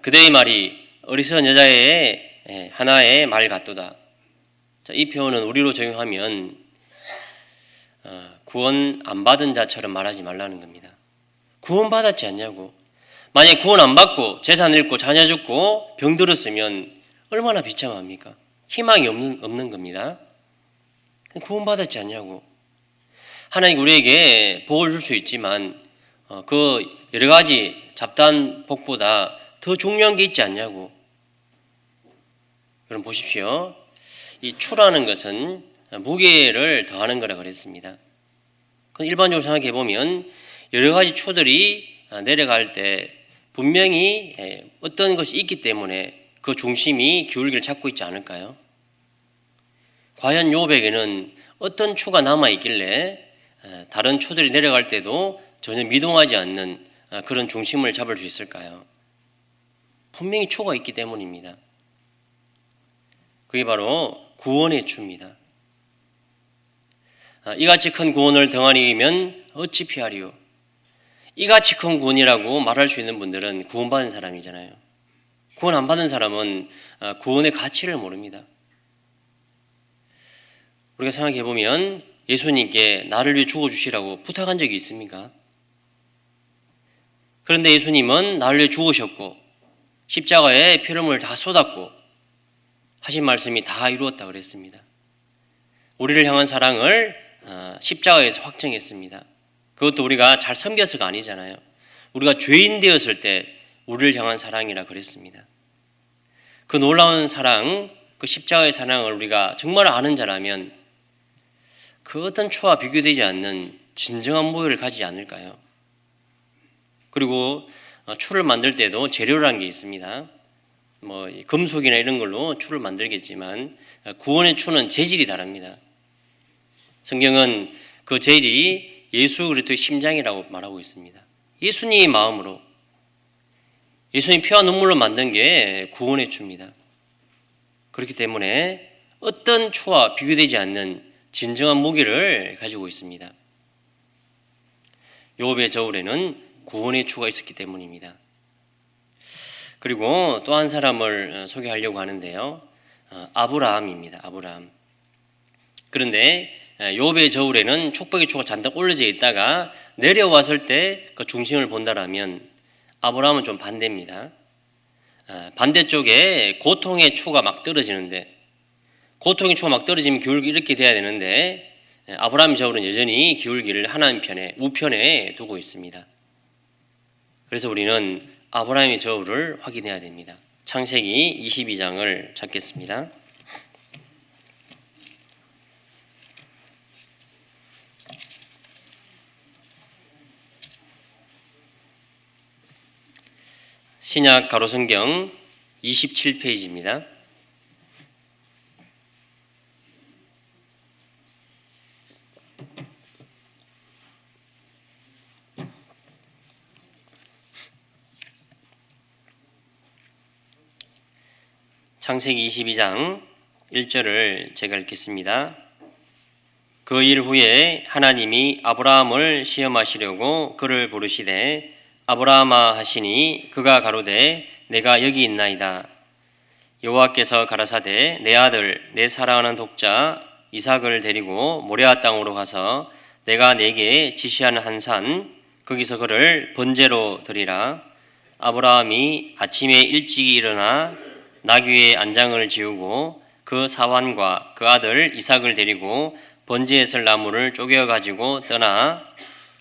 S1: 그대의 말이 어리석은 여자의 하나의 말 같도다. 자, 이 표현은 우리로 적용하면 구원 안 받은 자처럼 말하지 말라는 겁니다. 구원 받았지 않냐고. 만약에 구원 안 받고 재산 잃고 자녀 죽고 병 들었으면 얼마나 비참합니까? 희망이 없는 겁니다. 구원 받았지 않냐고. 하나님 우리에게 복을 줄 수 있지만 그 여러 가지 잡다한 복보다 더 중요한 게 있지 않냐고. 여러분 보십시오. 이 추라는 것은 무게를 더하는 거라 그랬습니다. 일반적으로 생각해 보면 여러 가지 추들이 내려갈 때 분명히 어떤 것이 있기 때문에 그 중심이 기울기를 찾고 있지 않을까요? 과연 욥에게는 어떤 추가 남아 있길래 다른 추들이 내려갈 때도 전혀 미동하지 않는 그런 중심을 잡을 수 있을까요? 분명히 추가 있기 때문입니다. 그게 바로 구원의 추입니다. 이같이 큰 구원을 등한히 어찌 피하리요? 이같이 큰 구원이라고 말할 수 있는 분들은 구원받은 사람이잖아요. 구원 안 받은 사람은 구원의 가치를 모릅니다. 우리가 생각해 보면 예수님께 나를 위해 죽어주시라고 부탁한 적이 있습니까? 그런데 예수님은 나를 위해 죽으셨고 십자가에 피름을 다 쏟았고 하신 말씀이 다 이루었다 그랬습니다. 우리를 향한 사랑을 십자가에서 확정했습니다. 그것도 우리가 잘 섬겨서가 아니잖아요. 우리가 죄인 되었을 때 우리를 향한 사랑이라 그랬습니다. 그 놀라운 사랑, 그 십자가의 사랑을 우리가 정말 아는 자라면 그 어떤 추와 비교되지 않는 진정한 무게를 가지지 않을까요? 그리고 추를 만들 때도 재료라는 게 있습니다. 금속이나 이런 걸로 추를 만들겠지만 구원의 추는 재질이 다릅니다. 성경은 그 재질이 예수 그리스도의 심장이라고 말하고 있습니다. 예수님의 마음으로 예수님 피와 눈물로 만든 게 구원의 추입니다. 그렇기 때문에 어떤 추와 비교되지 않는 진정한 무게를 가지고 있습니다. 욥의 저울에는 구원의 추가 있었기 때문입니다. 그리고 또 한 사람을 소개하려고 하는데요. 아브라함입니다. 아브라함. 그런데 욥의 저울에는 축복의 추가 잔뜩 올려져 있다가 내려왔을 때 그 중심을 본다라면 아브라함은 좀 반대입니다. 반대쪽에 고통의 추가 막 떨어지는데 고통의 추가 막 떨어지면 기울기 이렇게 돼야 되는데 아브라함의 저울은 여전히 기울기를 하나님 편에 우편에 두고 있습니다. 그래서 우리는 아브라함의 저울을 확인해야 됩니다. 창세기 22장을 찾겠습니다. 신약 가로성경 27페이지입니다. 창세기 22장 1절을 제가 읽겠습니다. 그 일 후에 하나님이 아브라함을 시험하시려고 그를 부르시되 아브라함아 하시니 그가 가로되 내가 여기 있나이다. 여호와께서 가라사대 내 아들 내 사랑하는 독자 이삭을 데리고 모레아 땅으로 가서 내가 네게 지시하는 한 산 거기서 그를 번제로 드리라. 아브라함이 아침에 일찍이 일어나 나귀의 안장을 지우고 그 사환과 그 아들 이삭을 데리고 번제에 쓸 나무를 쪼개어 가지고 떠나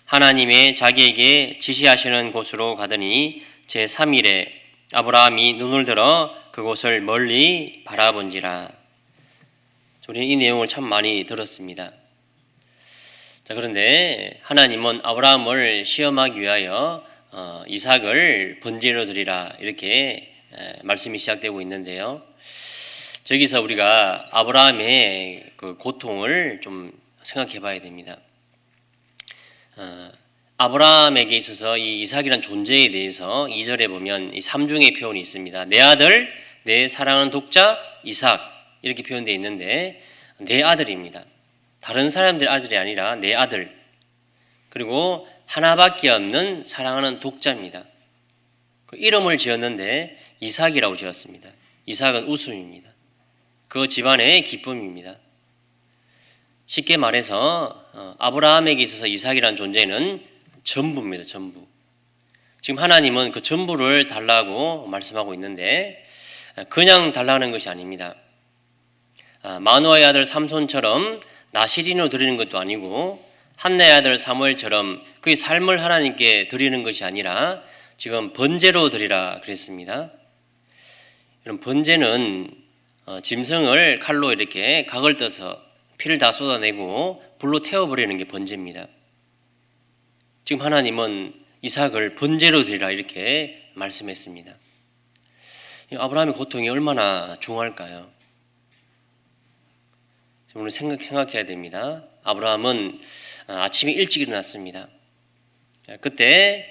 S1: 하나님의 자기에게 지시하시는 곳으로 가더니 제3일에 아브라함이 눈을 들어 그곳을 멀리 바라본지라. 우리는 이 내용을 참 많이 들었습니다. 자, 그런데 하나님은 아브라함을 시험하기 위하여 이삭을 번제로 드리라 이렇게 말씀이 시작되고 있는데요. 저기서 우리가 아브라함의 그 고통을 좀 생각해 봐야 됩니다. 아브라함에게 있어서 이 이삭이란 존재에 대해서 2절에 보면 이 삼중의 표현이 있습니다. 내 아들, 내 사랑하는 독자 이삭 이렇게 표현되어 있는데 내 아들입니다. 다른 사람들 아들이 아니라 내 아들. 그리고 하나밖에 없는 사랑하는 독자입니다. 그 이름을 지었는데 이삭이라고 지었습니다. 이삭은 웃음입니다. 그 집안의 기쁨입니다. 쉽게 말해서 아브라함에게 있어서 이삭이라는 존재는 전부입니다. 전부. 지금 하나님은 그 전부를 달라고 말씀하고 있는데 그냥 달라는 것이 아닙니다. 마노아의 아들 삼손처럼 나시린으로 드리는 것도 아니고 한나의 아들 사무엘처럼 그의 삶을 하나님께 드리는 것이 아니라 지금 번제로 드리라 그랬습니다. 이런 번제는 짐승을 칼로 이렇게 각을 떠서 피를 다 쏟아내고 불로 태워버리는 게 번제입니다. 지금 하나님은 이삭을 번제로 드리라 이렇게 말씀했습니다. 아브라함의 고통이 얼마나 중할까요? 오늘 생각해야 됩니다. 아브라함은 아침에 일찍 일어났습니다. 그때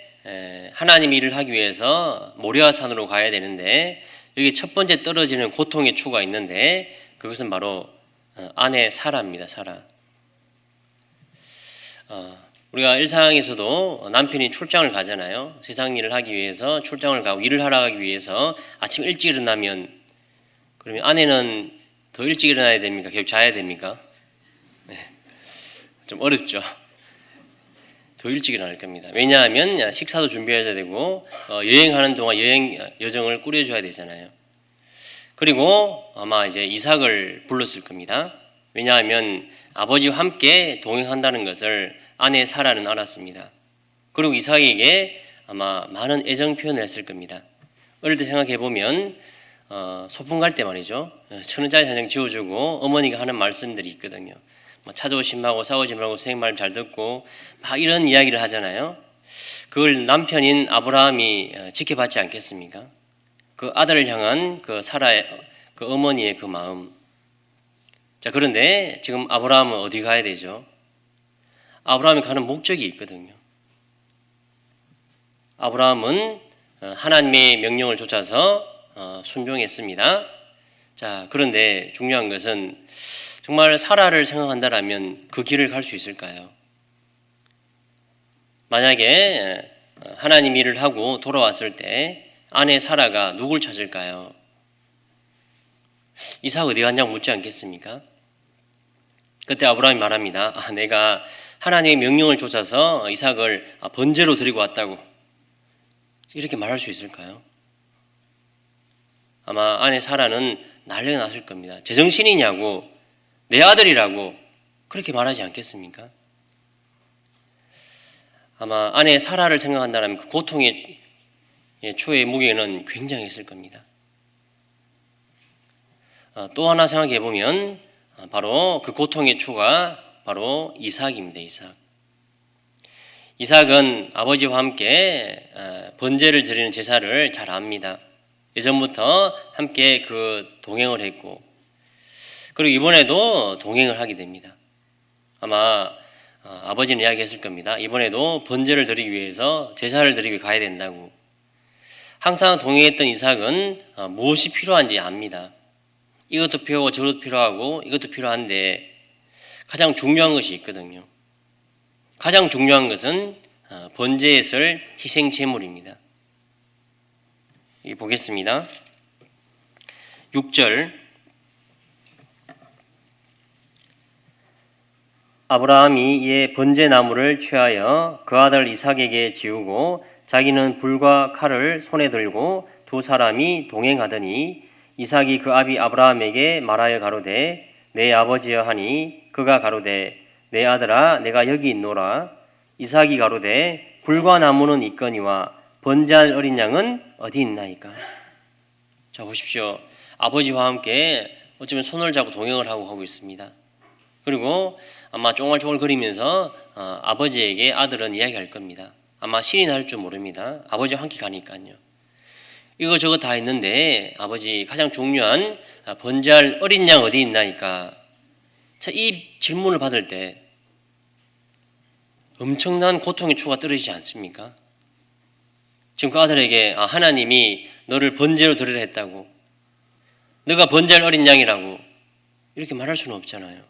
S1: 하나님 일을 하기 위해서 모리아 산으로 가야 되는데 여기 첫 번째 떨어지는 고통의 추가 있는데 그것은 바로 아내 사라입니다. 사라. 우리가 일상에서도 남편이 출장을 가잖아요. 세상 일을 하기 위해서 출장을 가고 일을 하러 가기 위해서 아침 일찍 일어나면 그러면 아내는 더 일찍 일어나야 됩니까? 계속 자야 됩니까? 네. 좀 어렵죠. 더 일찍 일어날 겁니다. 왜냐하면 식사도 준비해야 되고 여행하는 동안 여정을 꾸려줘야 되잖아요. 그리고 아마 이제 이삭을 불렀을 겁니다. 왜냐하면 아버지와 함께 동행한다는 것을 아내 사라는 알았습니다. 그리고 이삭에게 아마 많은 애정 표현을 했을 겁니다. 어릴 때 생각해 보면 소풍 갈 때 말이죠. 1,000원짜리 한 장 지어주고 어머니가 하는 말씀들이 있거든요. 찾아오지 말고 싸우지 말고 선생님 말 잘 듣고 막 이런 이야기를 하잖아요. 그걸 남편인 아브라함이 지켜봤지 않겠습니까? 그 아들을 향한 그 사라의 그 어머니의 그 마음. 자, 그런데 지금 아브라함은 어디 가야 되죠? 아브라함이 가는 목적이 있거든요. 아브라함은 하나님의 명령을 쫓아서 순종했습니다. 자, 그런데 중요한 것은 정말 사라를 생각한다라면 그 길을 갈 수 있을까요? 만약에 하나님 일을 하고 돌아왔을 때 아내 사라가 누굴 찾을까요? 이삭 어디 갔냐고 묻지 않겠습니까? 그때 아브라함이 말합니다. 내가 하나님의 명령을 쫓아서 이삭을 번제로 드리고 왔다고. 이렇게 말할 수 있을까요? 아마 아내 사라는 난리가 났을 겁니다. 제정신이냐고, 내 아들이라고 그렇게 말하지 않겠습니까? 아마 아내 사라를 생각한다면 그 고통의 추의 무게는 굉장했을 겁니다. 또 하나 생각해 보면 바로 그 고통의 추가 바로 이삭입니다. 이삭은 아버지와 함께 번제를 드리는 제사를 잘 압니다. 예전부터 함께 그 동행을 했고 그리고 이번에도 동행을 하게 됩니다. 아마 아버지는 이야기했을 겁니다. 이번에도 번제를 드리기 위해서 제사를 드리기 가야 된다고. 항상 동행했던 이삭은 무엇이 필요한지 압니다. 이것도 필요하고 저것도 필요하고 이것도 필요한데 가장 중요한 것이 있거든요. 가장 중요한 것은 번제에 쓸 희생 제물입니다. 보겠습니다. 6절 아브라함이 이에 번제 나무를 취하여 그 아들 이삭에게 지우고 자기는 불과 칼을 손에 들고 두 사람이 동행하더니 이삭이 그 아비 아브라함에게 말하여 가로되 내 아버지여 하니 그가 가로되 내 아들아 내가 여기 있노라. 이삭이 가로되 불과 나무는 있거니와 번제할 어린 양은 어디 있나이까. 자 보십시오. 아버지와 함께 어쩌면 손을 잡고 동행을 하고 있습니다. 그리고 아마 쫑알쫑알 거리면서 아버지에게 아들은 이야기할 겁니다. 아마 신이 날 줄 모릅니다. 아버지와 함께 가니까요. 이거 저거 다 있는데 아버지 가장 중요한 번제할 어린 양 어디 있나니까. 자, 이 질문을 받을 때 엄청난 고통의 추가 떨어지지 않습니까? 지금 그 아들에게 하나님이 너를 번제로 드리라 했다고. 너가 번제할 어린 양이라고. 이렇게 말할 수는 없잖아요.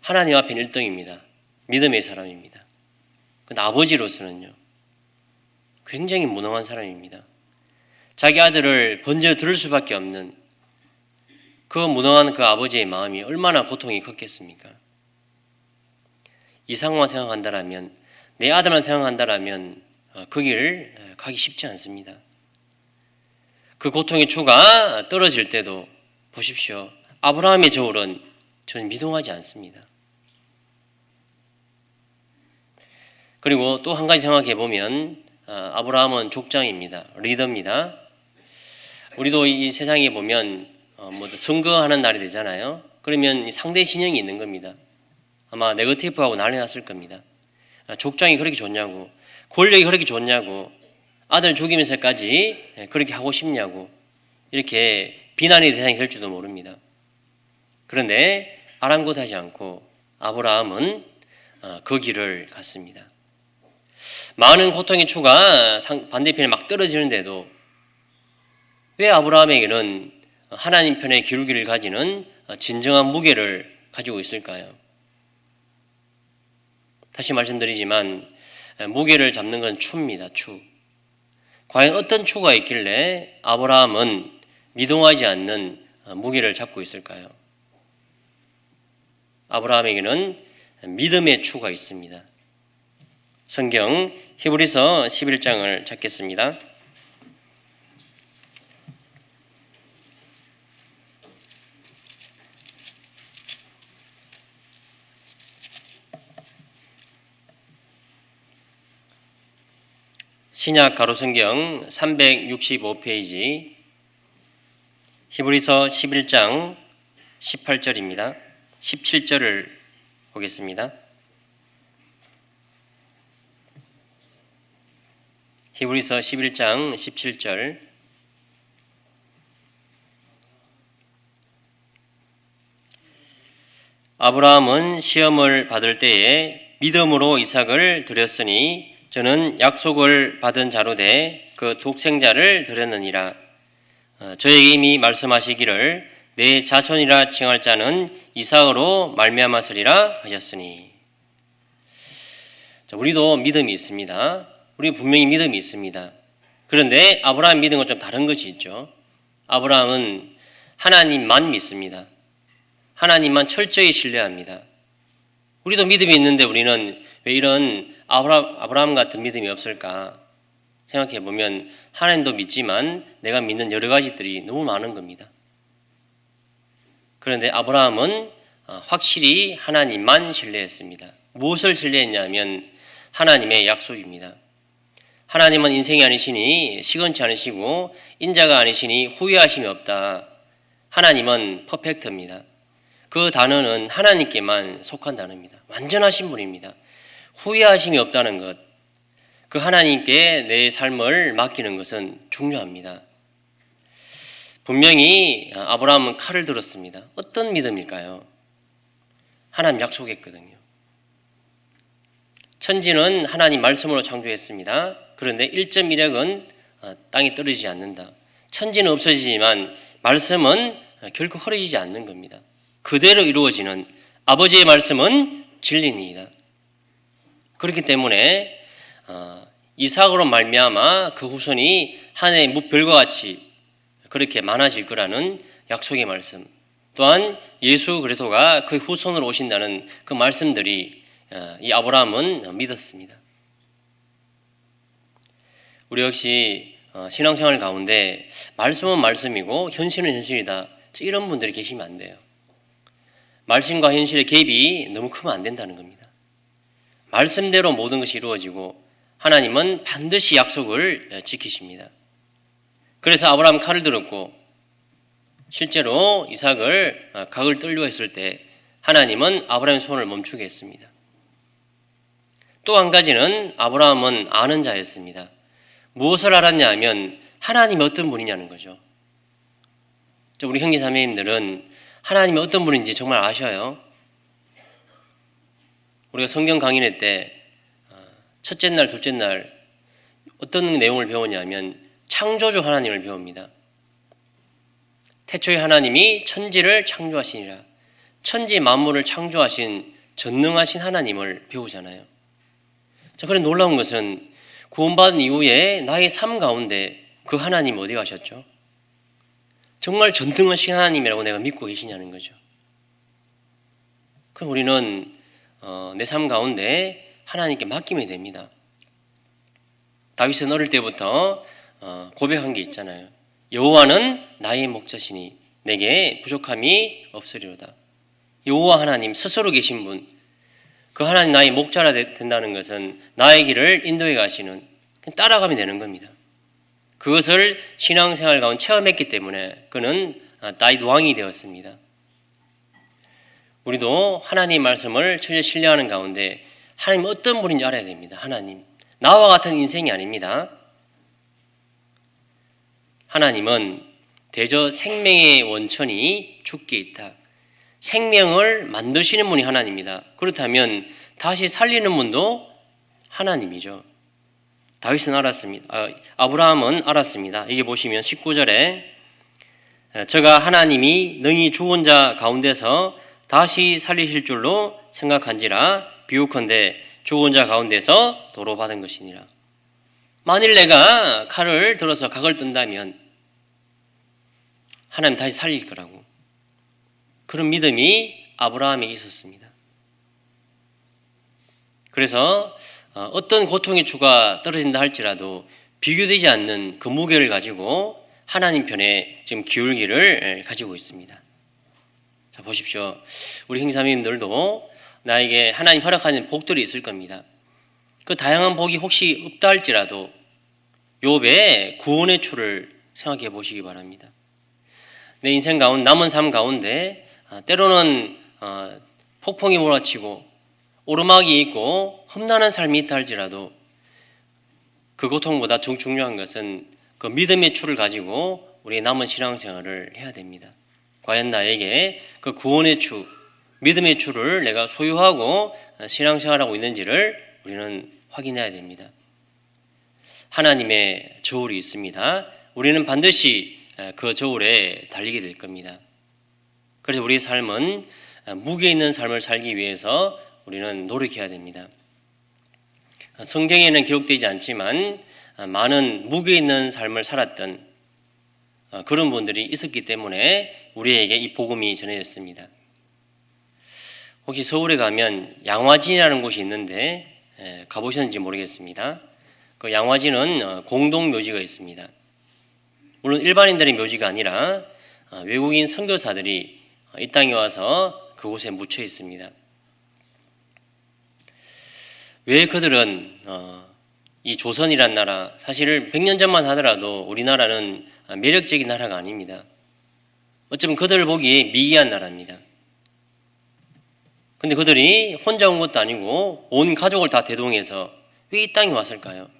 S1: 하나님 앞에는 1등입니다. 믿음의 사람입니다. 근데 아버지로서는요, 굉장히 무능한 사람입니다. 자기 아들을 번져 들을 수밖에 없는 그 무능한 그 아버지의 마음이 얼마나 고통이 컸겠습니까? 이 상황만 생각한다라면, 내 아들만 생각한다라면 그 길을 가기 쉽지 않습니다. 그 고통의 추가 떨어질 때도 보십시오. 아브라함의 저울은 저는 미동하지 않습니다. 그리고 또 한 가지 생각해 보면 아브라함은 족장입니다. 리더입니다. 우리도 이 세상에 보면 선거하는 날이 되잖아요. 그러면 상대 진영이 있는 겁니다. 아마 네거티브하고 난리 났을 겁니다. 족장이 그렇게 좋냐고, 권력이 그렇게 좋냐고, 아들 죽이면서까지 그렇게 하고 싶냐고, 이렇게 비난의 대상이 될지도 모릅니다. 그런데 아랑곳하지 않고 아브라함은 그 길을 갔습니다. 많은 고통의 추가 반대편에 막 떨어지는데도 왜 아브라함에게는 하나님 편의 기울기를 가지는 진정한 무게를 가지고 있을까요? 다시 말씀드리지만 무게를 잡는 건 추입니다. 추. 과연 어떤 추가 있길래 아브라함은 미동하지 않는 무게를 잡고 있을까요? 아브라함에게는 믿음의 추가 있습니다. 성경 히브리서 11장을 찾겠습니다. 신약 가로성경 365페이지 히브리서 11장 18절입니다. 17절을 보겠습니다. 히브리서 11장 17절 아브라함은 시험을 받을 때에 믿음으로 이삭을 드렸으니 저는 약속을 받은 자로 돼 그 독생자를 드렸느니라. 저에게 이미 말씀하시기를 내 자손이라 칭할 자는 이삭으로 말미암았으리라 하셨으니. 자, 우리도 믿음이 있습니다. 우리 분명히 믿음이 있습니다. 그런데 아브라함 믿음은 좀 다른 것이 있죠. 아브라함은 하나님만 믿습니다. 하나님만 철저히 신뢰합니다. 우리도 믿음이 있는데 우리는 왜 이런 아브라함 같은 믿음이 없을까 생각해 보면 하나님도 믿지만 내가 믿는 여러 가지들이 너무 많은 겁니다. 그런데 아브라함은 확실히 하나님만 신뢰했습니다. 무엇을 신뢰했냐면 하나님의 약속입니다. 하나님은 인생이 아니시니 시건치 않으시고 인자가 아니시니 후회하심이 없다. 하나님은 퍼펙트입니다. 그 단어는 하나님께만 속한 단어입니다. 완전하신 분입니다. 후회하심이 없다는 것, 그 하나님께 내 삶을 맡기는 것은 중요합니다. 분명히 아브라함은 칼을 들었습니다. 어떤 믿음일까요? 하나님 약속했거든요. 천지는 하나님 말씀으로 창조했습니다. 그런데 1.1핵은 땅에 떨어지지 않는다. 천지는 없어지지만 말씀은 결코 흐려지지 않는 겁니다. 그대로 이루어지는 아버지의 말씀은 진리입니다. 그렇기 때문에 이삭으로 말미암아 그 후손이 하늘의 무별과 같이 그렇게 많아질 거라는 약속의 말씀, 또한 예수 그리스도가 그 후손으로 오신다는 그 말씀들이 이 아브라함은 믿었습니다. 우리 역시 신앙생활 가운데 말씀은 말씀이고 현실은 현실이다, 이런 분들이 계시면 안 돼요. 말씀과 현실의 갭이 너무 크면 안 된다는 겁니다. 말씀대로 모든 것이 이루어지고 하나님은 반드시 약속을 지키십니다. 그래서 아브라함 칼을 들었고 실제로 이삭을 각을 떨려 했을 때 하나님은 아브라함의 손을 멈추게 했습니다. 또 한 가지는 아브라함은 아는 자였습니다. 무엇을 알았냐 하면 하나님이 어떤 분이냐는 거죠. 우리 형제 자매님들은 하나님이 어떤 분인지 정말 아셔요? 우리가 성경 강의회 때 첫째 날, 둘째 날 어떤 내용을 배우냐면 창조주 하나님을 배웁니다. 태초에 하나님이 천지를 창조하시니라. 천지 만물을 창조하신 전능하신 하나님을 배우잖아요. 자, 그런 놀라운 것은 구원받은 이후에 나의 삶 가운데 그 하나님 어디 가셨죠? 정말 전능하신 하나님이라고 내가 믿고 계시냐는 거죠. 그럼 우리는 내 삶 가운데 하나님께 맡기면 됩니다. 다윗은 어릴 때부터 고백한 게 있잖아요. 여호와는 나의 목자시니 내게 부족함이 없으리로다. 여호와 하나님 스스로 계신 분, 그 하나님 나의 목자라 된다는 것은 나의 길을 인도해 가시는, 따라가면 되는 겁니다. 그것을 신앙생활 가운데 체험했기 때문에 그는 다윗 왕이 되었습니다. 우리도 하나님 말씀을 철저히 신뢰하는 가운데 하나님 어떤 분인지 알아야 됩니다. 하나님, 나와 같은 인생이 아닙니다. 하나님은 대저 생명의 원천이 주께 있다. 생명을 만드시는 분이 하나님입니다. 그렇다면 다시 살리는 분도 하나님이죠. 다윗은 알았습니다. 아브라함은 알았습니다. 여기 보시면 19절에 저가 하나님이 능히 죽은 자 가운데서 다시 살리실 줄로 생각한지라 비유컨대 죽은 자 가운데서 도로 받은 것이니라. 만일 내가 칼을 들어서 각을 뜬다면 하나님 다시 살릴 거라고. 그런 믿음이 아브라함에 있었습니다. 그래서 어떤 고통의 주가 떨어진다 할지라도 비교되지 않는 그 무게를 가지고 하나님 편에 지금 기울기를 가지고 있습니다. 자, 보십시오. 우리 형제자매님들도 나에게 하나님 허락하는 복들이 있을 겁니다. 그 다양한 복이 혹시 없다 할지라도 욥의 구원의 추를 생각해 보시기 바랍니다. 내 인생 가운데 남은 삶 가운데 때로는 폭풍이 몰아치고 오르막이 있고 험난한 삶이 있다 할지라도 그 고통보다 중요한 것은 그 믿음의 추를 가지고 우리의 남은 신앙생활을 해야 됩니다. 과연 나에게 그 구원의 추, 믿음의 추를 내가 소유하고 신앙생활하고 있는지를 우리는 확인해야 됩니다. 하나님의 저울이 있습니다. 우리는 반드시 그 저울에 달리게 될 겁니다. 그래서 우리의 삶은 무게 있는 삶을 살기 위해서 우리는 노력해야 됩니다. 성경에는 기록되지 않지만 많은 무게 있는 삶을 살았던 그런 분들이 있었기 때문에 우리에게 이 복음이 전해졌습니다. 혹시 서울에 가면 양화진이라는 곳이 있는데 가보셨는지 모르겠습니다. 그 양화진은 공동 묘지가 있습니다. 물론 일반인들의 묘지가 아니라 외국인 선교사들이 이 땅에 와서 그곳에 묻혀 있습니다. 왜 그들은 이 조선이란 나라, 사실 100년 전만 하더라도 우리나라는 매력적인 나라가 아닙니다. 어쩌면 그들을 보기에 미개한 나라입니다. 근데 그들이 혼자 온 것도 아니고 온 가족을 다 대동해서 왜 이 땅에 왔을까요?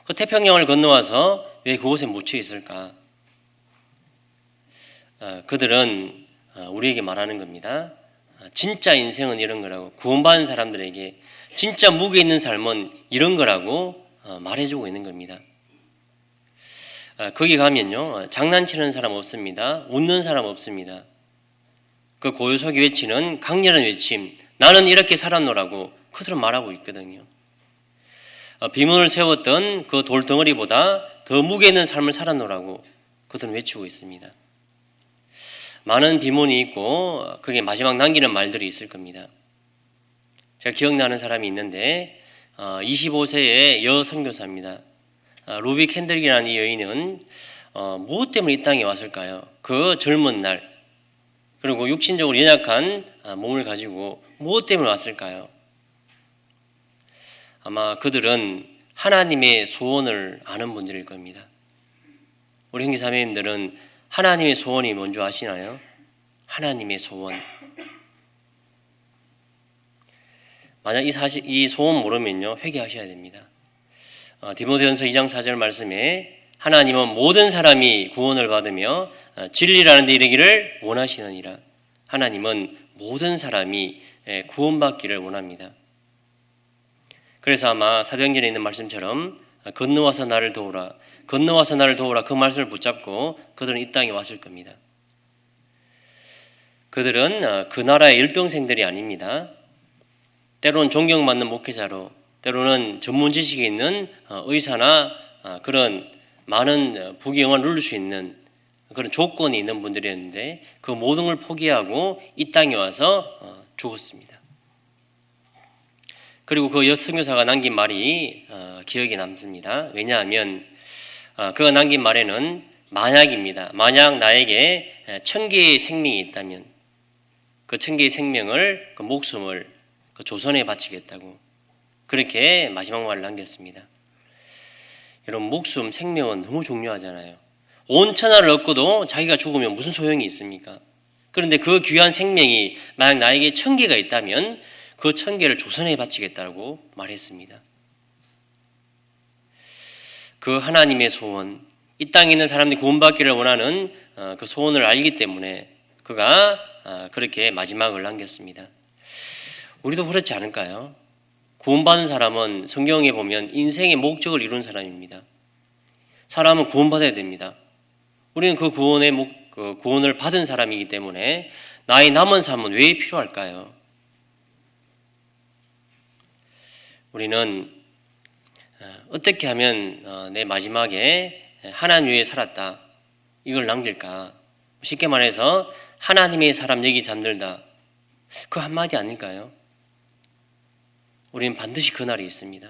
S1: 그 태평양을 건너와서 왜 그곳에 묻혀 있을까? 그들은 우리에게 말하는 겁니다. 진짜 인생은 이런 거라고, 구원받은 사람들에게 진짜 무게 있는 삶은 이런 거라고 말해주고 있는 겁니다. 거기 가면요, 장난치는 사람 없습니다. 웃는 사람 없습니다. 그 고요속이 외치는 강렬한 외침, 나는 이렇게 살았노라고 그들은 말하고 있거든요. 비문을 세웠던 그 돌덩어리보다 더 무게 있는 삶을 살았노라고 그들은 외치고 있습니다. 많은 비문이 있고 그게 마지막 남기는 말들이 있을 겁니다. 제가 기억나는 사람이 있는데 25세의 여선교사입니다. 루비 캔들이라는 이 여인은 무엇 때문에 이 땅에 왔을까요? 그 젊은 날, 그리고 육신적으로 연약한 몸을 가지고 무엇 때문에 왔을까요? 아마 그들은 하나님의 소원을 아는 분들일 겁니다. 우리 형제자매님들은 하나님의 소원이 뭔지 아시나요? 하나님의 소원. 만약 이 소원 모르면요, 회개하셔야 됩니다. 디모데전서 2장 4절 말씀에 하나님은 모든 사람이 구원을 받으며 진리라는 데 이르기를 원하시느니라. 하나님은 모든 사람이 구원받기를 원합니다. 그래서 아마 사도행전에 있는 말씀처럼 건너와서 나를 도우라, 건너와서 나를 도우라, 그 말씀을 붙잡고 그들은 이 땅에 왔을 겁니다. 그들은 그 나라의 일등생들이 아닙니다. 때로는 존경받는 목회자로, 때로는 전문 지식이 있는 의사나 그런 많은 부귀영화를 누릴 수 있는 그런 조건이 있는 분들이었는데 그 모든 걸 포기하고 이 땅에 와서 죽었습니다. 그리고 그 여선교사가 남긴 말이 기억에 남습니다. 왜냐하면 그가 남긴 말에는 만약입니다. 만약 나에게 1000개의 생명이 있다면 그 1000개의 생명을, 그 목숨을 그 조선에 바치겠다고 그렇게 마지막 말을 남겼습니다. 여러분, 목숨, 생명은 너무 중요하잖아요. 온 천하를 얻고도 자기가 죽으면 무슨 소용이 있습니까? 그런데 그 귀한 생명이 만약 나에게 1000개가 있다면 그 1000개를 조선에 바치겠다고 말했습니다. 그 하나님의 소원, 이 땅에 있는 사람들이 구원받기를 원하는 그 소원을 알기 때문에 그가 그렇게 마지막을 남겼습니다. 우리도 그렇지 않을까요? 구원받은 사람은 성경에 보면 인생의 목적을 이룬 사람입니다. 사람은 구원받아야 됩니다. 우리는 그 구원을 받은 사람이기 때문에 나의 남은 삶은 왜 필요할까요? 우리는 어떻게 하면 내 마지막에 하나님 위해 살았다 이걸 남길까? 쉽게 말해서 하나님의 사람 여기 잠들다 그 한마디 아닐까요? 우리는 반드시 그날이 있습니다.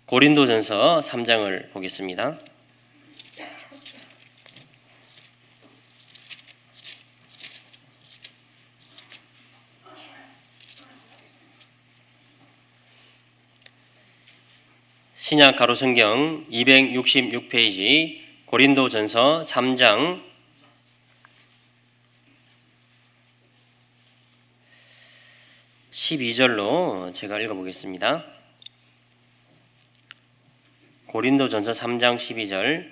S1: 고린도전서 3장을 보겠습니다. 신약 가로성경 266페이지 고린도전서 3장 12절로 제가 읽어보겠습니다. 고린도전서 3장 12절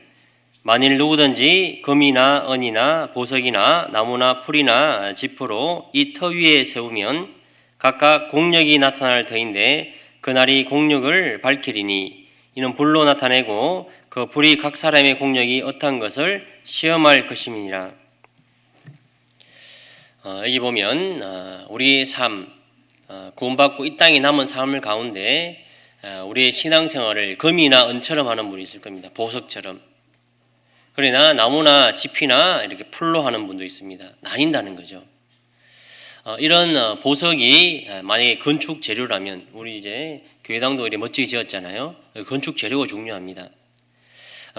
S1: 만일 누구든지 금이나 은이나 보석이나 나무나 풀이나 지푸로 이 터 위에 세우면 각각 공력이 나타날 터인데 그날이 공력을 밝히리니 이는 불로 나타내고 그 불이 각 사람의 공력이 어떠한 것을 시험할 것임이니라. 여기 보면 우리의 삶, 구원받고 이 땅에 남은 삶을 가운데 우리의 신앙생활을 금이나 은처럼 하는 분이 있을 겁니다. 보석처럼. 그러나 나무나 지피나 이렇게 풀로 하는 분도 있습니다. 나뉜다는 거죠. 이런 보석이 만약에 건축 재료라면 우리 이제 교회당도 이렇게 멋지게 지었잖아요. 건축 재료가 중요합니다.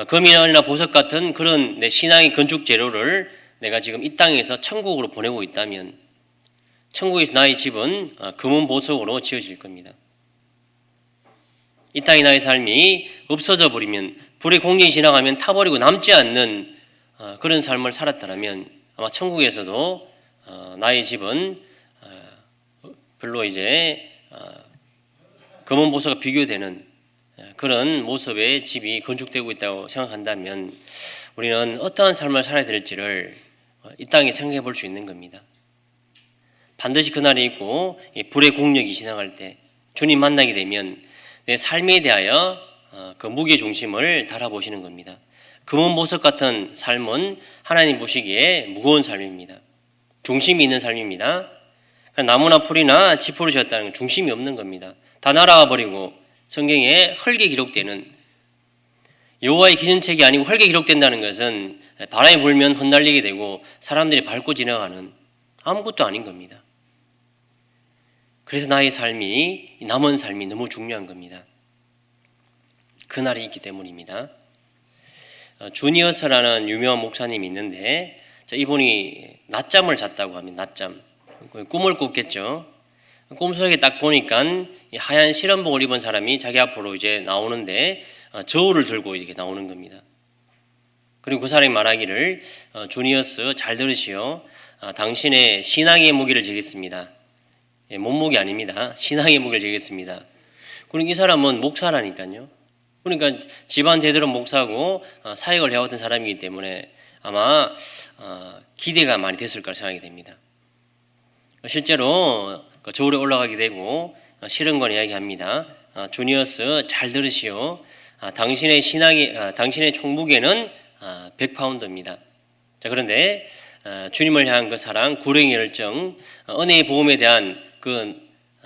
S1: 금이나 보석 같은 그런 내 신앙의 건축 재료를 내가 지금 이 땅에서 천국으로 보내고 있다면 천국에서 나의 집은 금은 보석으로 지어질 겁니다. 이 땅의 나의 삶이 없어져 버리면 불의 공력이 지나가면 타버리고 남지 않는 그런 삶을 살았다면 아마 천국에서도 나의 집은 별로 이제 금은 보석과 비교되는 그런 모습의 집이 건축되고 있다고 생각한다면 우리는 어떠한 삶을 살아야 될지를 이 땅에 생각해 볼 수 있는 겁니다. 반드시 그날이 있고 불의 공력이 지나갈 때 주님 만나게 되면 내 삶에 대하여 그 무게 중심을 달아보시는 겁니다. 금은 보석 같은 삶은 하나님 보시기에 무거운 삶입니다. 중심이 있는 삶입니다. 나무나 풀이나 지푸로 지었다는 건 중심이 없는 겁니다. 다 날아가 버리고 성경에 흙에 기록되는 여호와의 기준책이 아니고 흙에 기록된다는 것은 바람이 불면 흩날리게 되고 사람들이 밟고 지나가는 아무것도 아닌 겁니다. 그래서 나의 삶이 남은 삶이 너무 중요한 겁니다. 그날이 있기 때문입니다. 주니어스라는 유명한 목사님이 있는데 이분이 낮잠을 잤다고 합니다. 낮잠. 꿈을 꿨겠죠. 꿈속에 딱 보니까 하얀 실험복을 입은 사람이 자기 앞으로 이제 나오는데 저울을 들고 이렇게 나오는 겁니다. 그리고 그 사람이 말하기를 주니어스 잘 들으시오. 당신의 신앙의 무기를 지겠습니다. 몸무게 아닙니다. 신앙의 무기를 지겠습니다. 그리고 이 사람은 목사라니까요. 그러니까 집안 대대로 목사고 사역을 해왔던 사람이기 때문에 아마 기대가 많이 됐을 거라 생각이 됩니다. 실제로 저울에 올라가게 되고 실은권 이야기합니다. 주니어스 잘 들으시오. 당신의 총무게는 100파운드입니다. 자, 그런데 주님을 향한 그 사랑, 구령의 열정, 은혜의 보험에 대한 그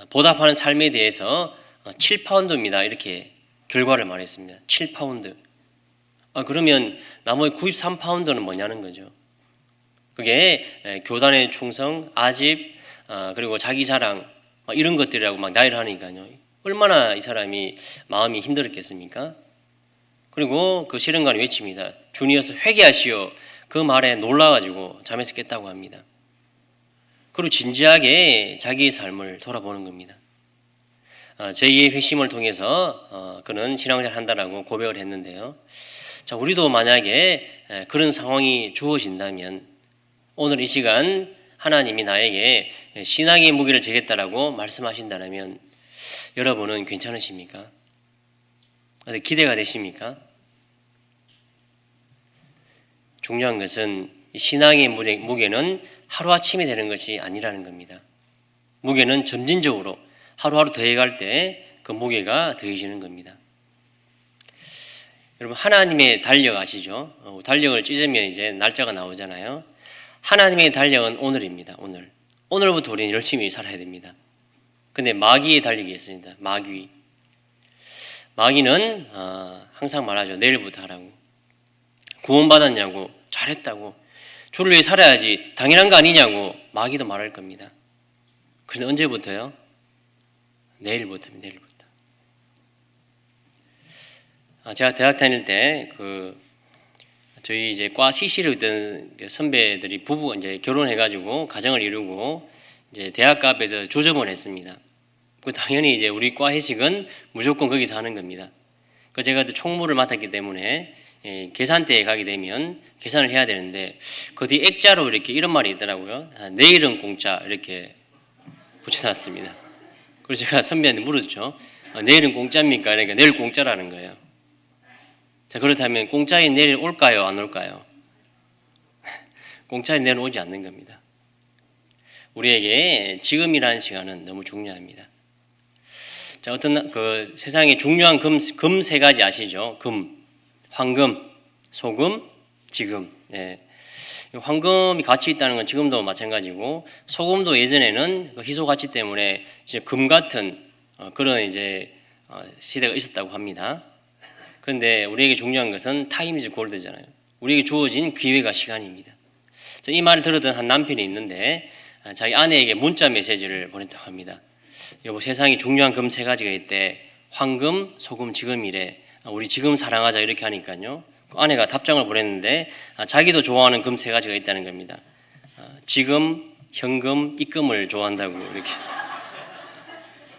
S1: 보답하는 삶에 대해서 7파운드입니다. 이렇게 결과를 말했습니다. 7파운드. 그러면 나머지 93파운드는 뭐냐는 거죠. 그게 교단의 충성, 아집, 그리고 자기 자랑 이런 것들이라고 막 나열을 하니까요. 얼마나 이 사람이 마음이 힘들었겠습니까? 그리고 그 시련관이 외칩니다. 주니어서 회개하시오. 그 말에 놀라가지고 잠에서 깼다고 합니다. 그리고 진지하게 자기의 삶을 돌아보는 겁니다. 제2의 회심을 통해서 그는 신앙생활 한다라고 고백을 했는데요. 자, 우리도 만약에 그런 상황이 주어진다면 오늘 이 시간 하나님이 나에게 신앙의 무게를 재겠다라고 말씀하신다면 여러분은 괜찮으십니까? 기대가 되십니까? 중요한 것은 신앙의 무게는 하루아침에 되는 것이 아니라는 겁니다. 무게는 점진적으로 하루하루 더해갈 때 그 무게가 더해지는 겁니다. 여러분 하나님의 달력 아시죠? 달력을 찢으면 이제 날짜가 나오잖아요. 하나님의 달력은 오늘입니다. 오늘부터 우리는 열심히 살아야 됩니다. 근데 마귀의 달력이 있습니다. 마귀는 항상 말하죠. 내일부터 하라고. 구원받았냐고, 잘했다고, 주를 위해 살아야지 당연한 거 아니냐고 마귀도 말할 겁니다. 그런데 언제부터요? 내일부터입니다. 제가 대학 다닐 때 저희 이제 과 CC로 있던 선배들이 부부가 이제 결혼해가지고 가정을 이루고 이제 대학가 앞에서 조점을 했습니다. 당연히 이제 우리 과 회식은 무조건 거기서 하는 겁니다. 제가 총무를 맡았기 때문에 계산대에 가게 되면 계산을 해야 되는데 그 뒤에 액자로 이렇게 이런 말이 있더라고요. 내일은 공짜 이렇게 붙여놨습니다. 그래서 제가 선배한테 물었죠. 내일은 공짜입니까? 그러니까 내일 공짜라는 거예요. 자, 그렇다면 공짜인 내일 올까요? 안 올까요? 공짜인 내일 오지 않는 겁니다. 우리에게 지금이라는 시간은 너무 중요합니다. 자, 어떤 그 세상에 중요한 금 세 가지 아시죠? 금, 황금, 소금, 지금. 예. 황금이 가치 있다는 건 지금도 마찬가지고 소금도 예전에는 그 희소 가치 때문에 이제 금 같은 그런 이제 시대가 있었다고 합니다. 그런데 우리에게 중요한 것은 타임 이즈 골드잖아요. 우리에게 주어진 기회가 시간입니다. 이 말을 들었던 한 남편이 있는데 자기 아내에게 문자 메시지를 보냈다고 합니다. 여보, 세상에 중요한 금 세 가지가 있대. 황금, 소금, 지금이래. 우리 지금 사랑하자 이렇게 하니까요. 아내가 답장을 보냈는데 자기도 좋아하는 금 세 가지가 있다는 겁니다. 지금, 현금, 입금을 좋아한다고 이렇게.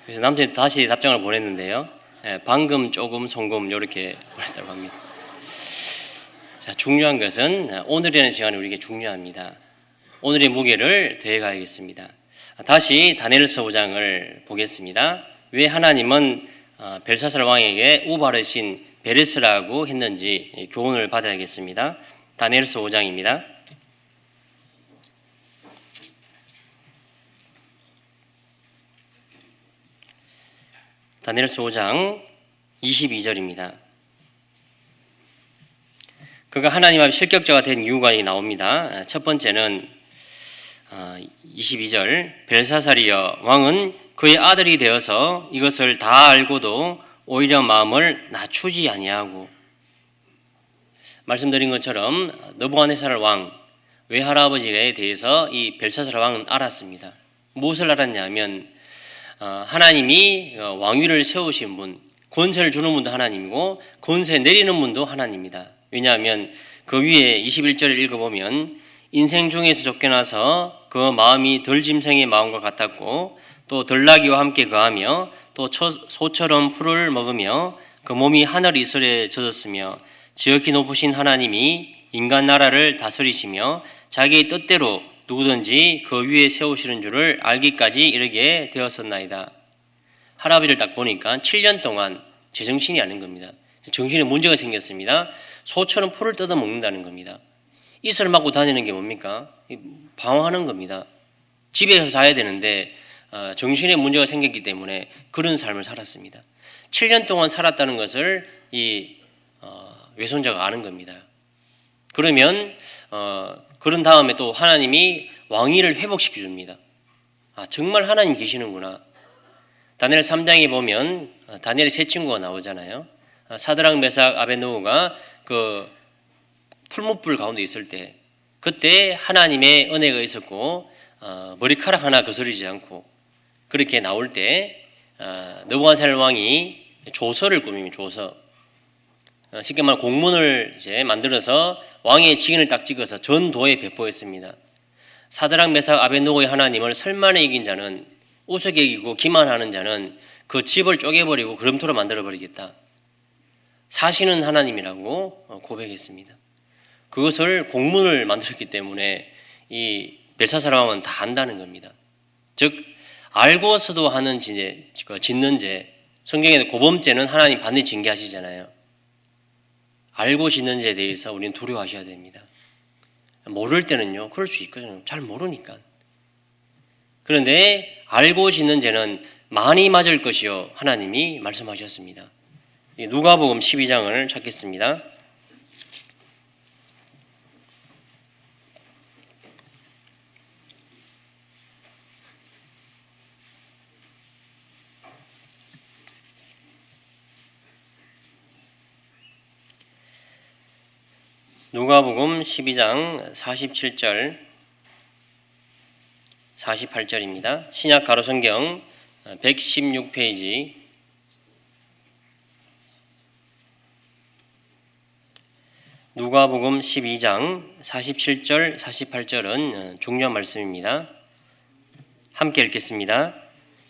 S1: 그래서 남편이 다시 답장을 보냈는데요. 방금, 조금, 송금 이렇게 보냈다고 합니다. 자, 중요한 것은 오늘이라는 시간이 우리에게 중요합니다. 오늘의 무게를 더해가야겠습니다. 다시 다니엘서 5장을 보겠습니다. 왜 하나님은 벨사살 왕에게 우바르신 베레스라고 했는지 교훈을 받아야겠습니다. 다니엘서 5장입니다. 다니엘서 5장 22절입니다. 그가 하나님 앞에 실격자가 된 이유가 나옵니다. 첫 번째는 22절 벨사살이여 왕은 그의 아들이 되어서 이것을 다 알고도 오히려 마음을 낮추지 아니하고 말씀드린 것처럼 느부갓네살 왕 외할아버지에 대해서 이 벨사살 왕은 알았습니다. 무엇을 알았냐면 하나님이 왕위를 세우신 분, 권세를 주는 분도 하나님이고 권세 내리는 분도 하나님입니다. 왜냐하면 그 위에 21절을 읽어보면 인생 중에서 쫓겨나서 그 마음이 들짐승의 마음과 같았고 또 들나귀와 함께 거하며 또 소처럼 풀을 먹으며 그 몸이 하늘 이슬에 젖었으며 지극히 높으신 하나님이 인간 나라를 다스리시며 자기의 뜻대로 누구든지 그 위에 세우시는 줄을 알기까지 이르게 되었었나이다. 할아버지를 딱 보니까 7년 동안 제정신이 아닌 겁니다. 정신에 문제가 생겼습니다. 소처럼 풀을 뜯어 먹는다는 겁니다. 이슬을 맞고 다니는 게 뭡니까? 방황하는 겁니다. 집에서 자야 되는데 정신에 문제가 생겼기 때문에 그런 삶을 살았습니다. 7년 동안 살았다는 것을 이 외손자가 아는 겁니다. 그러면 그런 다음에 또 하나님이 왕위를 회복시켜 줍니다. 정말 하나님 계시는구나. 다니엘 3장에 보면 다니엘의 세 친구가 나오잖아요. 사드락, 메삭, 아벳느고가 그 풀무불 가운데 있을 때 그때 하나님의 은혜가 있었고 머리카락 하나 거스르지 않고 그렇게 나올 때 느부갓네살 왕이 조서를 꾸밉니다. 조서. 쉽게 말하면 공문을 이제 만들어서 왕의 직인을 딱 찍어서 전도에 배포했습니다. 사드락, 메삭, 아벳느고의 하나님을 설만에 이긴 자는, 우습게 이기고 기만하는 자는 그 집을 쪼개버리고 그림토로 만들어버리겠다. 사시는 하나님이라고 고백했습니다. 그것을 공문을 만들었기 때문에 이 벨사살 왕은 다 안다는 겁니다. 즉 알고서도 하는 짓는 죄, 성경에는 고범죄는 하나님 반드시 징계하시잖아요. 알고 짓는 죄에 대해서 우리는 두려워하셔야 됩니다. 모를 때는요, 그럴 수 있거든요. 잘 모르니까. 그런데 알고 짓는 죄는 많이 맞을 것이요 하나님이 말씀하셨습니다. 누가복음 12장을 찾겠습니다. 누가복음 12장 47절 48절입니다. 신약 가로성경 116페이지 누가복음 12장 47절 48절은 중요한 말씀입니다. 함께 읽겠습니다.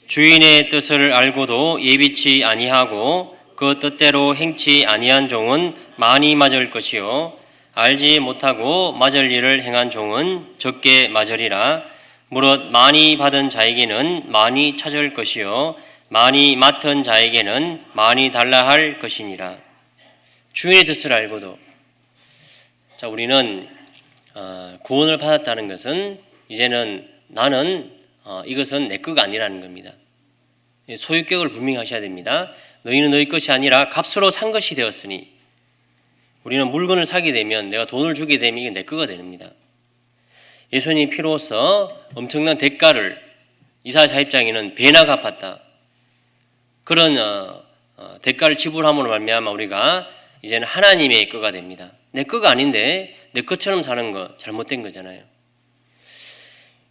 S1: 주인의 뜻을 알고도 예비치 아니하고 그 뜻대로 행치 아니한 종은 많이 맞을 것이요 알지 못하고 맞을 일을 행한 종은 적게 맞으리라. 무릇 많이 받은 자에게는 많이 찾을 것이요 많이 맡은 자에게는 많이 달라 할 것이니라. 주인의 뜻을 알고도, 자, 우리는 구원을 받았다는 것은 이제는 나는 이것은 내 것가 아니라는 겁니다. 소유격을 분명히 하셔야 됩니다. 너희는 너희 것이 아니라 값으로 산 것이 되었으니, 우리는 물건을 사게 되면, 내가 돈을 주게 되면 이게 내 거가 됩니다. 예수님이 피로써 엄청난 대가를 이사야 40장에는 배나 갚았다. 그런 대가를 지불함으로 말미암아 우리가 이제는 하나님의 거가 됩니다. 내 거가 아닌데 내 것처럼 사는 거 잘못된 거잖아요.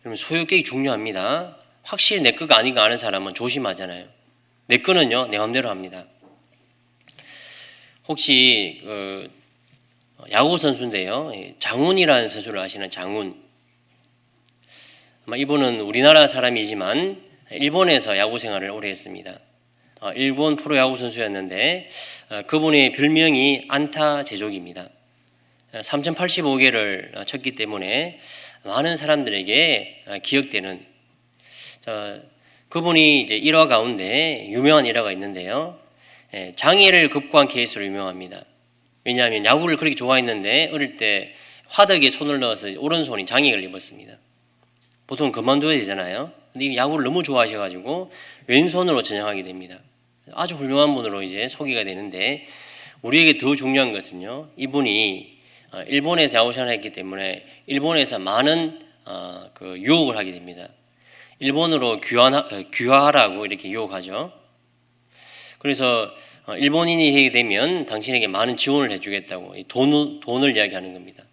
S1: 여러분, 소유격이 중요합니다. 확실히 내 거가 아닌 거 아는 사람은 조심하잖아요. 내 거는요, 내 마음대로 합니다. 혹시 야구 선수인데요, 장훈이라는 선수를 아시는? 장훈. 아마 이분은 우리나라 사람이지만 일본에서 야구 생활을 오래 했습니다. 일본 프로야구 선수였는데 그분의 별명이 안타 제조기입니다. 3085개를 쳤기 때문에 많은 사람들에게 기억되는, 그분이 이제 일화 가운데 유명한 일화가 있는데요, 장애를 극복한 케이스로 유명합니다. 왜냐하면 야구를 그렇게 좋아했는데 어릴 때 화덕에 손을 넣어서 오른손이 장애를 입었습니다. 보통 그만둬야 되잖아요. 근데 야구를 너무 좋아하셔가지고 왼손으로 전향하게 됩니다. 아주 훌륭한 분으로 이제 소개가 되는데, 우리에게 더 중요한 것은요, 이분이 일본에서 야구 생활을 했기 때문에 일본에서 많은 그 유혹을 하게 됩니다. 일본으로 귀화하라고 이렇게 유혹하죠. 그래서 일본인이 하게 되면 당신에게 많은 지원을 해주겠다고 돈을 이야기하는 겁니다.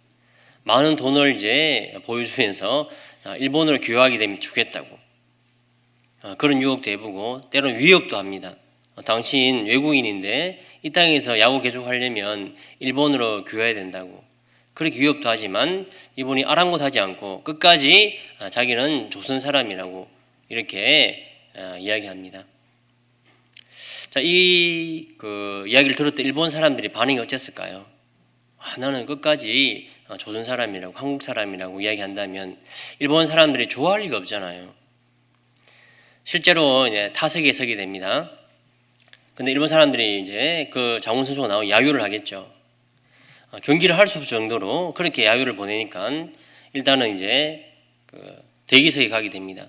S1: 많은 돈을 이제 보여주면서 일본으로 귀화하게 되면 주겠다고, 그런 유혹도 해보고 때로는 위협도 합니다. 당신 외국인인데 이 땅에서 야구 계속하려면 일본으로 귀화해야 된다고 그렇게 위협도 하지만 이분이 아랑곳하지 않고 끝까지 자기는 조선 사람이라고 이렇게 이야기합니다. 자, 이 이야기를 들었던 일본 사람들이 반응이 어땠을까요? 나는 끝까지 조선 사람이라고, 한국 사람이라고 이야기한다면 일본 사람들이 좋아할 리가 없잖아요. 실제로 이제 타석에 서게 됩니다. 근데 일본 사람들이 이제 그 장훈 선수가 나오면 야유를 하겠죠. 경기를 할 수 없을 정도로 그렇게 야유를 보내니까 일단은 이제 대기석에 가게 됩니다.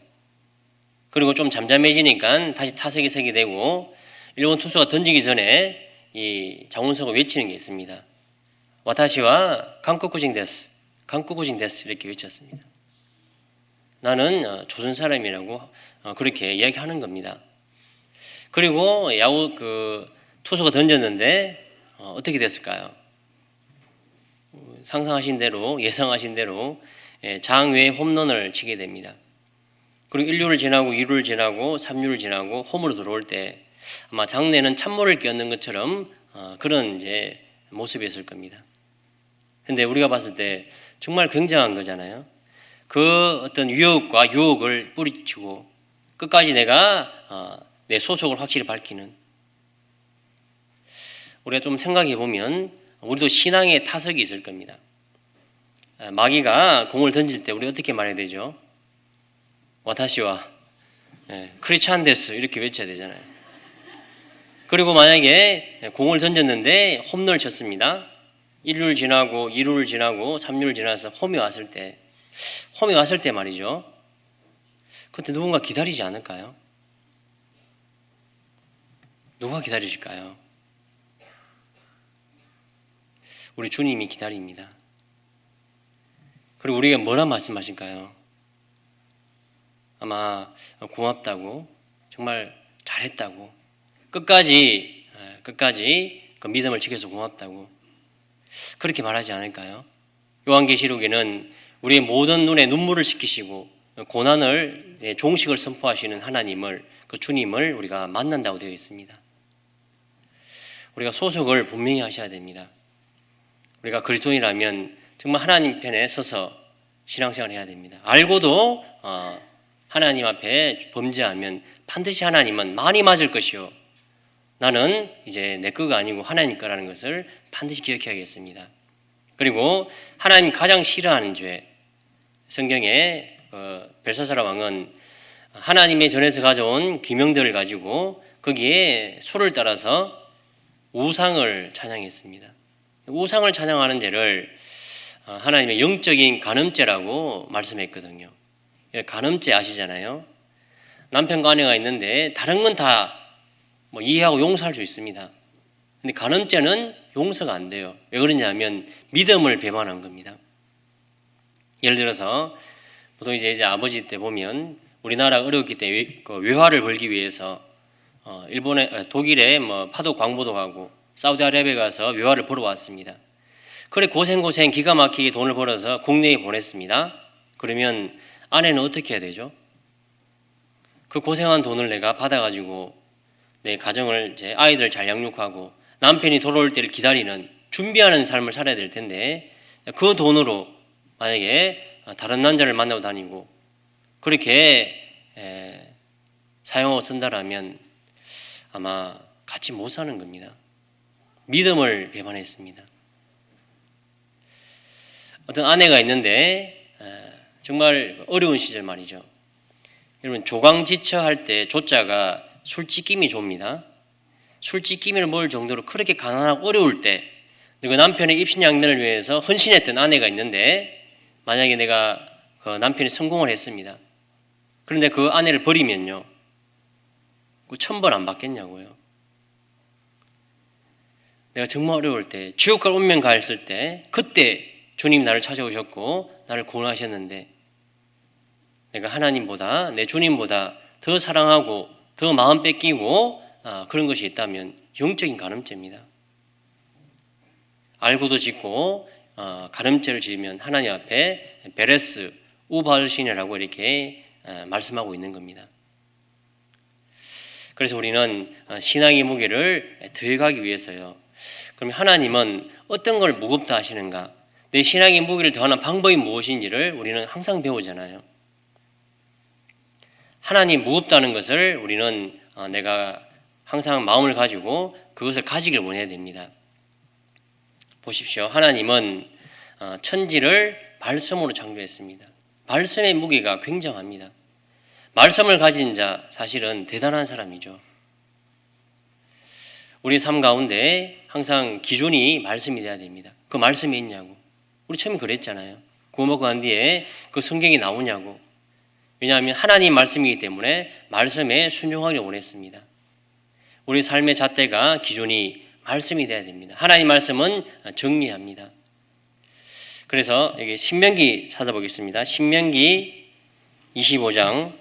S1: 그리고 좀 잠잠해지니까 다시 타석에 서게 되고, 일본 투수가 던지기 전에 이 장훈 선수가 외치는 게 있습니다. 와타시와 한국구진 데스. 강구구진 데스 이렇게 외쳤습니다. 나는 조선 사람이라고 그렇게 이야기하는 겁니다. 그리고 야구 투수가 던졌는데 어떻게 됐을까요? 상상하신 대로 예상하신 대로 장외 홈런을 치게 됩니다. 그리고 1루를 지나고 2루를 지나고 3루를 지나고 홈으로 들어올 때 아마 장내는 찬물을 끼얹는 것처럼 그런 이제 모습이었을 겁니다. 근데 우리가 봤을 때 정말 굉장한 거잖아요. 그 어떤 위협과 유혹을 뿌리치고 끝까지 내가 내 소속을 확실히 밝히는, 우리가 좀 생각해 보면 우리도 신앙의 타석이 있을 겁니다. 마귀가 공을 던질 때 우리 어떻게 말해야 되죠? 와타시와 크리찬데스 이렇게 외쳐야 되잖아요. 그리고 만약에 공을 던졌는데 홈런을 쳤습니다. 1루를 지나고 2루를 지나고 3루를 지나서 홈이 왔을 때 말이죠. 그때 누군가 기다리지 않을까요? 누가 기다리실까요? 우리 주님이 기다립니다. 그리고 우리가 뭐라 말씀하실까요? 아마 고맙다고, 정말 잘했다고, 끝까지 그 믿음을 지켜서 고맙다고 그렇게 말하지 않을까요? 요한계시록에는 우리의 모든 눈에 눈물을 씻기시고 고난을 종식을 선포하시는 하나님을, 그 주님을 우리가 만난다고 되어 있습니다. 우리가 소속을 분명히 하셔야 됩니다. 우리가 그리스도인이라면 정말 하나님 편에 서서 신앙생활을 해야 됩니다. 알고도 하나님 앞에 범죄하면 반드시 하나님은 많이 맞을 것이요, 나는 이제 내 거가 아니고 하나님 거라는 것을 반드시 기억해야겠습니다. 그리고 하나님 가장 싫어하는 죄, 성경에 벨사사라 왕은 하나님의 전에서 가져온 기명들을 가지고 거기에 수를 따라서 우상을 찬양했습니다. 우상을 찬양하는 죄를 하나님의 영적인 간음죄라고 말씀했거든요. 간음죄 아시잖아요. 남편과 아내가 있는데 다른 건 다 이해하고 용서할 수 있습니다. 근데 간음죄는 용서가 안 돼요. 왜 그러냐면 믿음을 배반한 겁니다. 예를 들어서 보통 이제 아버지 때 보면 우리나라 어려웠기 때문에 외화를 벌기 위해서 독일에 파독 광부도 가고 사우디아라비아에 가서 외화를 벌어 왔습니다. 그래 고생 기가 막히게 돈을 벌어서 국내에 보냈습니다. 그러면 아내는 어떻게 해야 되죠? 그 고생한 돈을 내가 받아가지고 내 가정을, 제 아이들 잘 양육하고 남편이 돌아올 때를 기다리는, 준비하는 삶을 살아야 될 텐데 그 돈으로 만약에 다른 남자를 만나고 다니고 그렇게 사용하고 쓴다라면 아마 같이 못 사는 겁니다. 믿음을 배반했습니다. 어떤 아내가 있는데 정말 어려운 시절 말이죠. 여러분, 조강지처 할 때 조자가 술찌김이 좁니다. 술찌김을 먹을 정도로 그렇게 가난하고 어려울 때 그 남편의 입신양면을 위해서 헌신했던 아내가 있는데 만약에 내가 그 남편이 성공을 했습니다. 그런데 그 아내를 버리면요, 그 1000번 안 받겠냐고요. 내가 정말 어려울 때, 지옥갈 운명 가했을 때, 그때 주님 나를 찾아오셨고 나를 구원하셨는데 내가 하나님보다, 내 주님보다 더 사랑하고 더 마음 뺏기고 그런 것이 있다면 영적인 간음죄입니다. 알고도 짓고 간음죄를 지으면 하나님 앞에 베레스, 우바르시네라고 이렇게 말씀하고 있는 겁니다. 그래서 우리는 신앙의 무게를 더해가기 위해서요, 그럼 하나님은 어떤 걸 무겁다 하시는가, 내 신앙의 무게를 더하는 방법이 무엇인지를 우리는 항상 배우잖아요. 하나님 무겁다는 것을 우리는 내가 항상 마음을 가지고 그것을 가지길 원해야 됩니다. 보십시오. 하나님은 천지를 말씀으로 창조했습니다. 말씀의 무게가 굉장합니다. 말씀을 가진 자, 사실은 대단한 사람이죠. 우리 삶 가운데 항상 기준이 말씀이 돼야 됩니다. 그 말씀이 있냐고. 우리 처음에 그랬잖아요. 구원 받고 난 뒤에 그 성경이 나오냐고. 왜냐하면 하나님 말씀이기 때문에 말씀에 순종하기를 원했습니다. 우리 삶의 잣대가, 기준이 말씀이 돼야 됩니다. 하나님 말씀은 정리합니다. 그래서 여기 신명기 찾아보겠습니다. 신명기 25장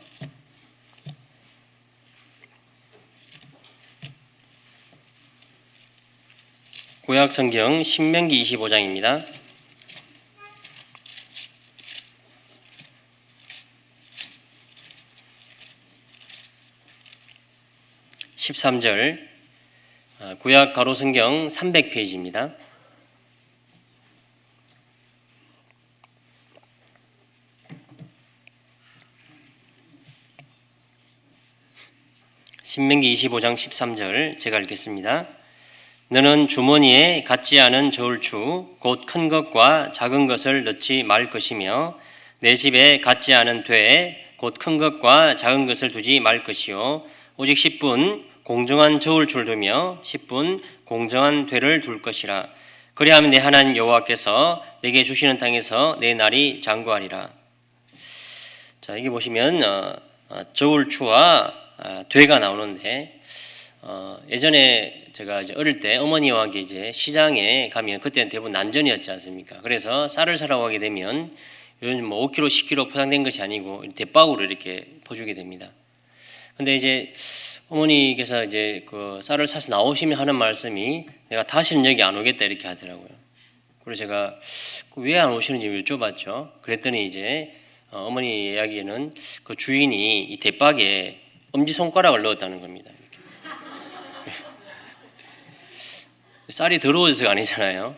S1: 구약성경 신명기 25장입니다. 13절 구약 가로성경 300페이지입니다. 신명기 25장 13절 제가 읽겠습니다. 너는 주머니에 갖지 않은 저울추 곧 큰 것과 작은 것을 넣지 말 것이며 내 집에 갖지 않은 되에 곧 큰 것과 작은 것을 두지 말 것이요 오직 10분 공정한 저울추를 두며 10분 공정한 되를 둘 것이라. 그리하면 내 하나님 여호와께서 내게 주시는 땅에서 내 날이 장구하리라. 자, 여기 보시면 저울추와 되가 나오는데 예전에 제가 이제 어릴 때 어머니와 함께 이제 시장에 가면 그때는 대부분 난전이었지 않습니까? 그래서 쌀을 사러 가게 되면 요즘 뭐 5kg, 10kg 포장된 것이 아니고 대박으로 이렇게 퍼주게 됩니다. 근데 이제 어머니께서 이제 그 쌀을 사서 나오시면 하는 말씀이 내가 다시는 여기 안 오겠다 이렇게 하더라고요. 그래서 제가 왜 안 오시는지 여쭤봤죠. 그랬더니 이제 어머니 이야기에는 그 주인이 이 대박에 엄지손가락을 넣었다는 겁니다. 쌀이 더러워져서가 아니잖아요.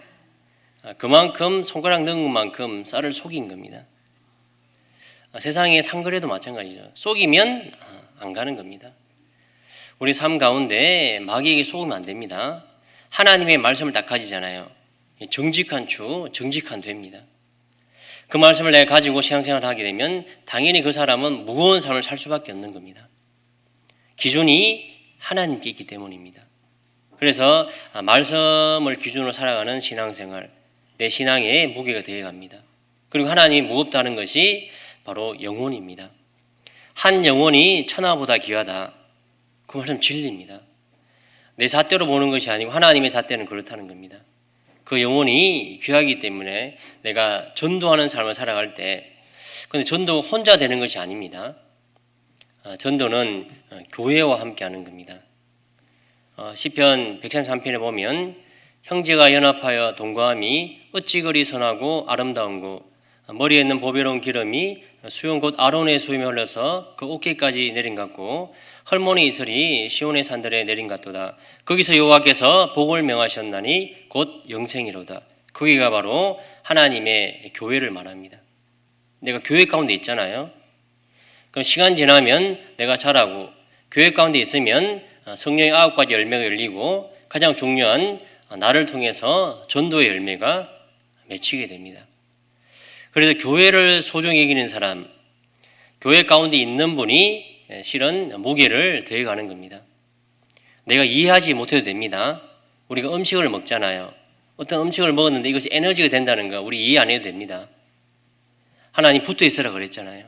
S1: 그만큼 손가락 넣은 것만큼 쌀을 속인 겁니다. 세상의 상거래도 마찬가지죠. 속이면 안 가는 겁니다. 우리 삶 가운데 마귀에게 속으면 안 됩니다. 하나님의 말씀을 딱 가지잖아요. 정직한 추, 정직한 됩니다. 그 말씀을 내가 가지고 신앙생활을 하게 되면 당연히 그 사람은 무거운 삶을 살 수밖에 없는 겁니다. 기준이 하나님께 있기 때문입니다. 그래서 말씀을 기준으로 살아가는 신앙생활, 내 신앙의 무게가 되어갑니다. 그리고 하나님이 무겁다는 것이 바로 영혼입니다. 한 영혼이 천하보다 귀하다. 그 말은 진리입니다. 내 잣대로 보는 것이 아니고 하나님의 잣대는 그렇다는 겁니다. 그 영혼이 귀하기 때문에 내가 전도하는 삶을 살아갈 때, 근데 전도 혼자 되는 것이 아닙니다. 전도는 교회와 함께 하는 겁니다. 시편 133편에 보면 형제가 연합하여 동거함이 어찌 그리 선하고 아름다운고 머리에 있는 보배로운 기름이 수용 곧 아론의 수염에 흘러서 그 어깨까지 내린 같고 헐몬의 이슬이 시온의 산들에 내린 같도다. 거기서 여호와께서 복을 명하셨나니 곧 영생이로다. 거기가 바로 하나님의 교회를 말합니다. 내가 교회 가운데 있잖아요. 그럼 시간 지나면 내가 자라고 교회 가운데 있으면 성령의 9가지 열매가 열리고 가장 중요한 나를 통해서 전도의 열매가 맺히게 됩니다. 그래서 교회를 소중히 여기는 사람, 교회 가운데 있는 분이 실은 무게를 더해가는 겁니다. 내가 이해하지 못해도 됩니다. 우리가 음식을 먹잖아요. 어떤 음식을 먹었는데 이것이 에너지가 된다는 거 우리 이해 안 해도 됩니다. 하나님 붙어 있으라 그랬잖아요.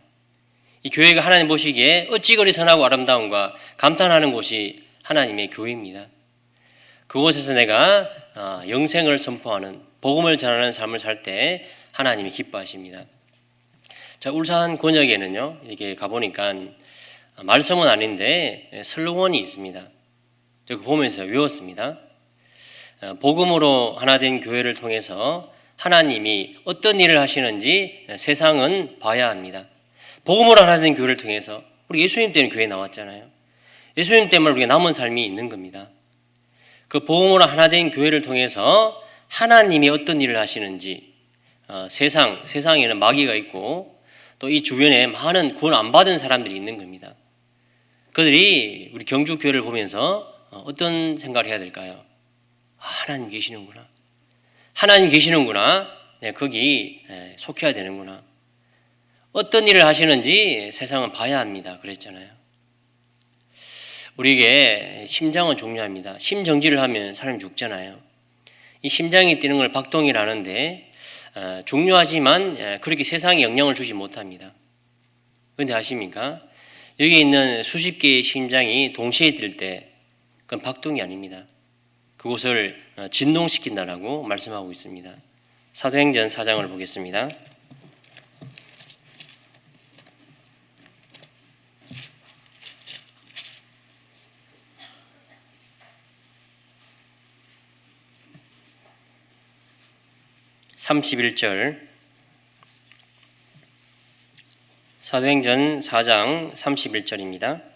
S1: 이 교회가 하나님 보시기에 어찌 그리 선하고 아름다운가 감탄하는 곳이 하나님의 교회입니다. 그곳에서 내가 영생을 선포하는 복음을 전하는 삶을 살 때 하나님이 기뻐하십니다. 자, 울산 권역에는요 이렇게 가보니까 말씀은 아닌데 슬로건이 있습니다. 제가 보면서 외웠습니다. 복음으로 하나 된 교회를 통해서 하나님이 어떤 일을 하시는지 세상은 봐야 합니다. 복음으로 하나 된 교회를 통해서 우리 예수님 때문에 교회 나왔잖아요. 예수님 때문에 우리가 남은 삶이 있는 겁니다. 그 복음으로 하나 된 교회를 통해서 하나님이 어떤 일을 하시는지 세상에는 마귀가 있고 또 이 주변에 많은 구원 안 받은 사람들이 있는 겁니다. 그들이 우리 경주교회를 보면서 어떤 생각을 해야 될까요? 하나님 계시는구나. 하나님 계시는구나. 네, 거기 속해야 되는구나. 어떤 일을 하시는지 세상은 봐야 합니다. 그랬잖아요. 우리에게 심장은 중요합니다. 심정지를 하면 사람이 죽잖아요. 이 심장이 뛰는 걸 박동이라는데 중요하지만 그렇게 세상에 영향을 주지 못합니다. 그런데 아십니까? 여기 있는 수십 개의 심장이 동시에 뛸 때 그건 박동이 아닙니다. 그곳을 진동시킨다라고 말씀하고 있습니다. 사도행전 4장을 보겠습니다. (31절) 사도행전 4장 31절입니다.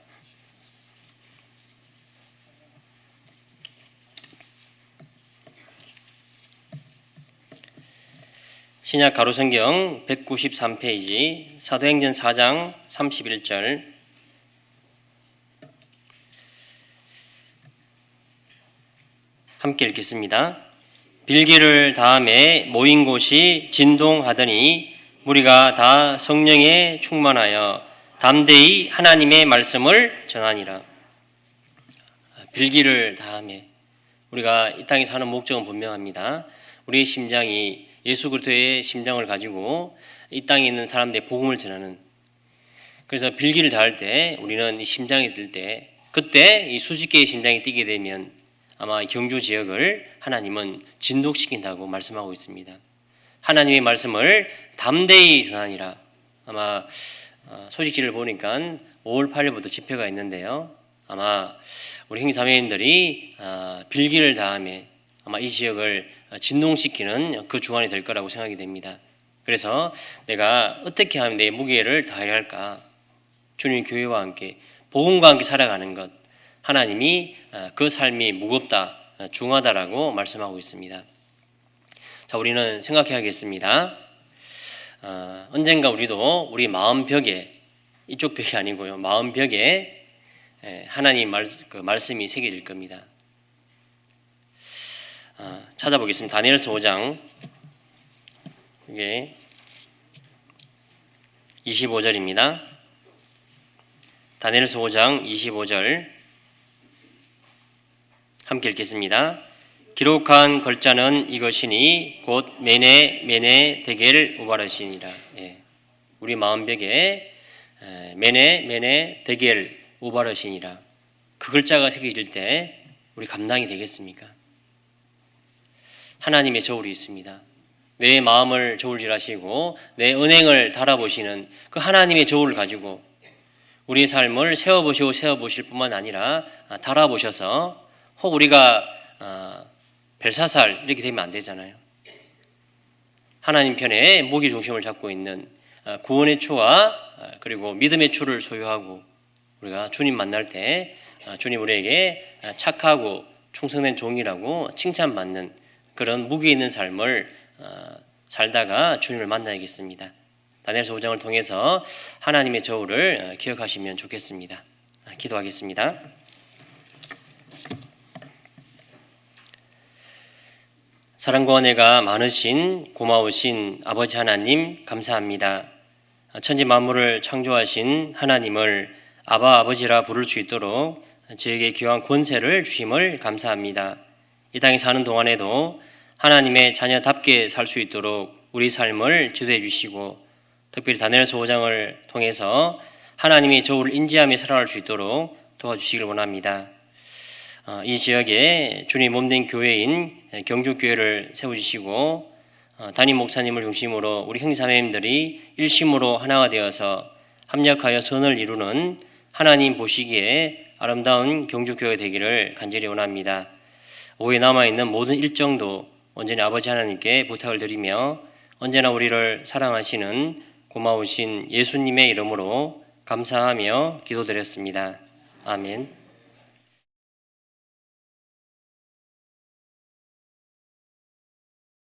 S1: 신약 가로성경 193페이지 사도행전 4장 31절 함께 읽겠습니다. 빌기를 다음에 모인 곳이 진동하더니 무리가 다 성령에 충만하여 담대히 하나님의 말씀을 전하니라. 빌기를 다음에 우리가 이 땅에 사는 목적은 분명합니다. 우리의 심장이 예수 그리스도의 심장을 가지고 이 땅에 있는 사람들의 복음을 전하는, 그래서 빌기를 다할 때 우리는 이 심장이 뛸 때, 그때 이 수십 개의 심장이 뛰게 되면 아마 경주 지역을 하나님은 진독시킨다고 말씀하고 있습니다. 하나님의 말씀을 담대히 전하니라. 아마 소식지를 보니까 5월 8일부터 집회가 있는데요. 아마 우리 형제자매님들이 빌기를 다음에 아마 이 지역을 진동시키는 그 주관이 될 거라고 생각이 됩니다. 그래서 내가 어떻게 하면 내 무게를 다해야 할까? 주님 교회와 함께 복음과 함께 살아가는 것, 하나님이 그 삶이 무겁다, 중하다라고 말씀하고 있습니다. 자, 우리는 생각해야겠습니다. 언젠가 우리도 우리 마음 벽에, 이쪽 벽이 아니고요, 마음 벽에 하나님 말씀이 새겨질 겁니다. 찾아보겠습니다. 다니엘서 5장 이게 25절입니다. 다니엘서 5장 25절 함께 읽겠습니다. 기록한 글자는 이것이니 곧 메네 데겔 우바르시니라. 우리 마음벽에 메네 데겔 우바르시니라. 그 글자가 새겨질 때 우리 감당이 되겠습니까? 하나님의 저울이 있습니다. 내 마음을 저울질하시고 내 은행을 달아보시는 그 하나님의 저울을 가지고 우리의 삶을 세워보실 뿐만 아니라 달아보셔서, 혹 우리가 벨사살 이렇게 되면 안 되잖아요. 하나님 편에 무기 중심을 잡고 있는 구원의 추와 그리고 믿음의 추를 소유하고 우리가 주님 만날 때 주님 우리에게 착하고 충성된 종이라고 칭찬받는 그런 무게 있는 삶을 살다가 주님을 만나야겠습니다. 다니엘서 5장을 통해서 하나님의 저울을 기억하시면 좋겠습니다. 기도하겠습니다. 사랑과 은혜가 많으신 고마우신 아버지 하나님 감사합니다. 천지 만물을 창조하신 하나님을 아버지라 부를 수 있도록 저에게 귀한 권세를 주심을 감사합니다. 이 땅에 사는 동안에도 하나님의 자녀답게 살 수 있도록 우리 삶을 지도해 주시고, 특별히 다니엘서 5장을 통해서 하나님의 저울을 인지하며 살아갈 수 있도록 도와주시길 원합니다. 이 지역에 주님 몸된 교회인 경주교회를 세워주시고 담임 목사님을 중심으로 우리 형제자매님들이 일심으로 하나가 되어서 합력하여 선을 이루는 하나님 보시기에 아름다운 경주교회가 되기를 간절히 원합니다. 오후에 남아있는 모든 일정도 언제나 아버지 하나님께 부탁을 드리며 언제나 우리를 사랑하시는 고마우신 예수님의 이름으로 감사하며 기도드렸습니다. 아멘.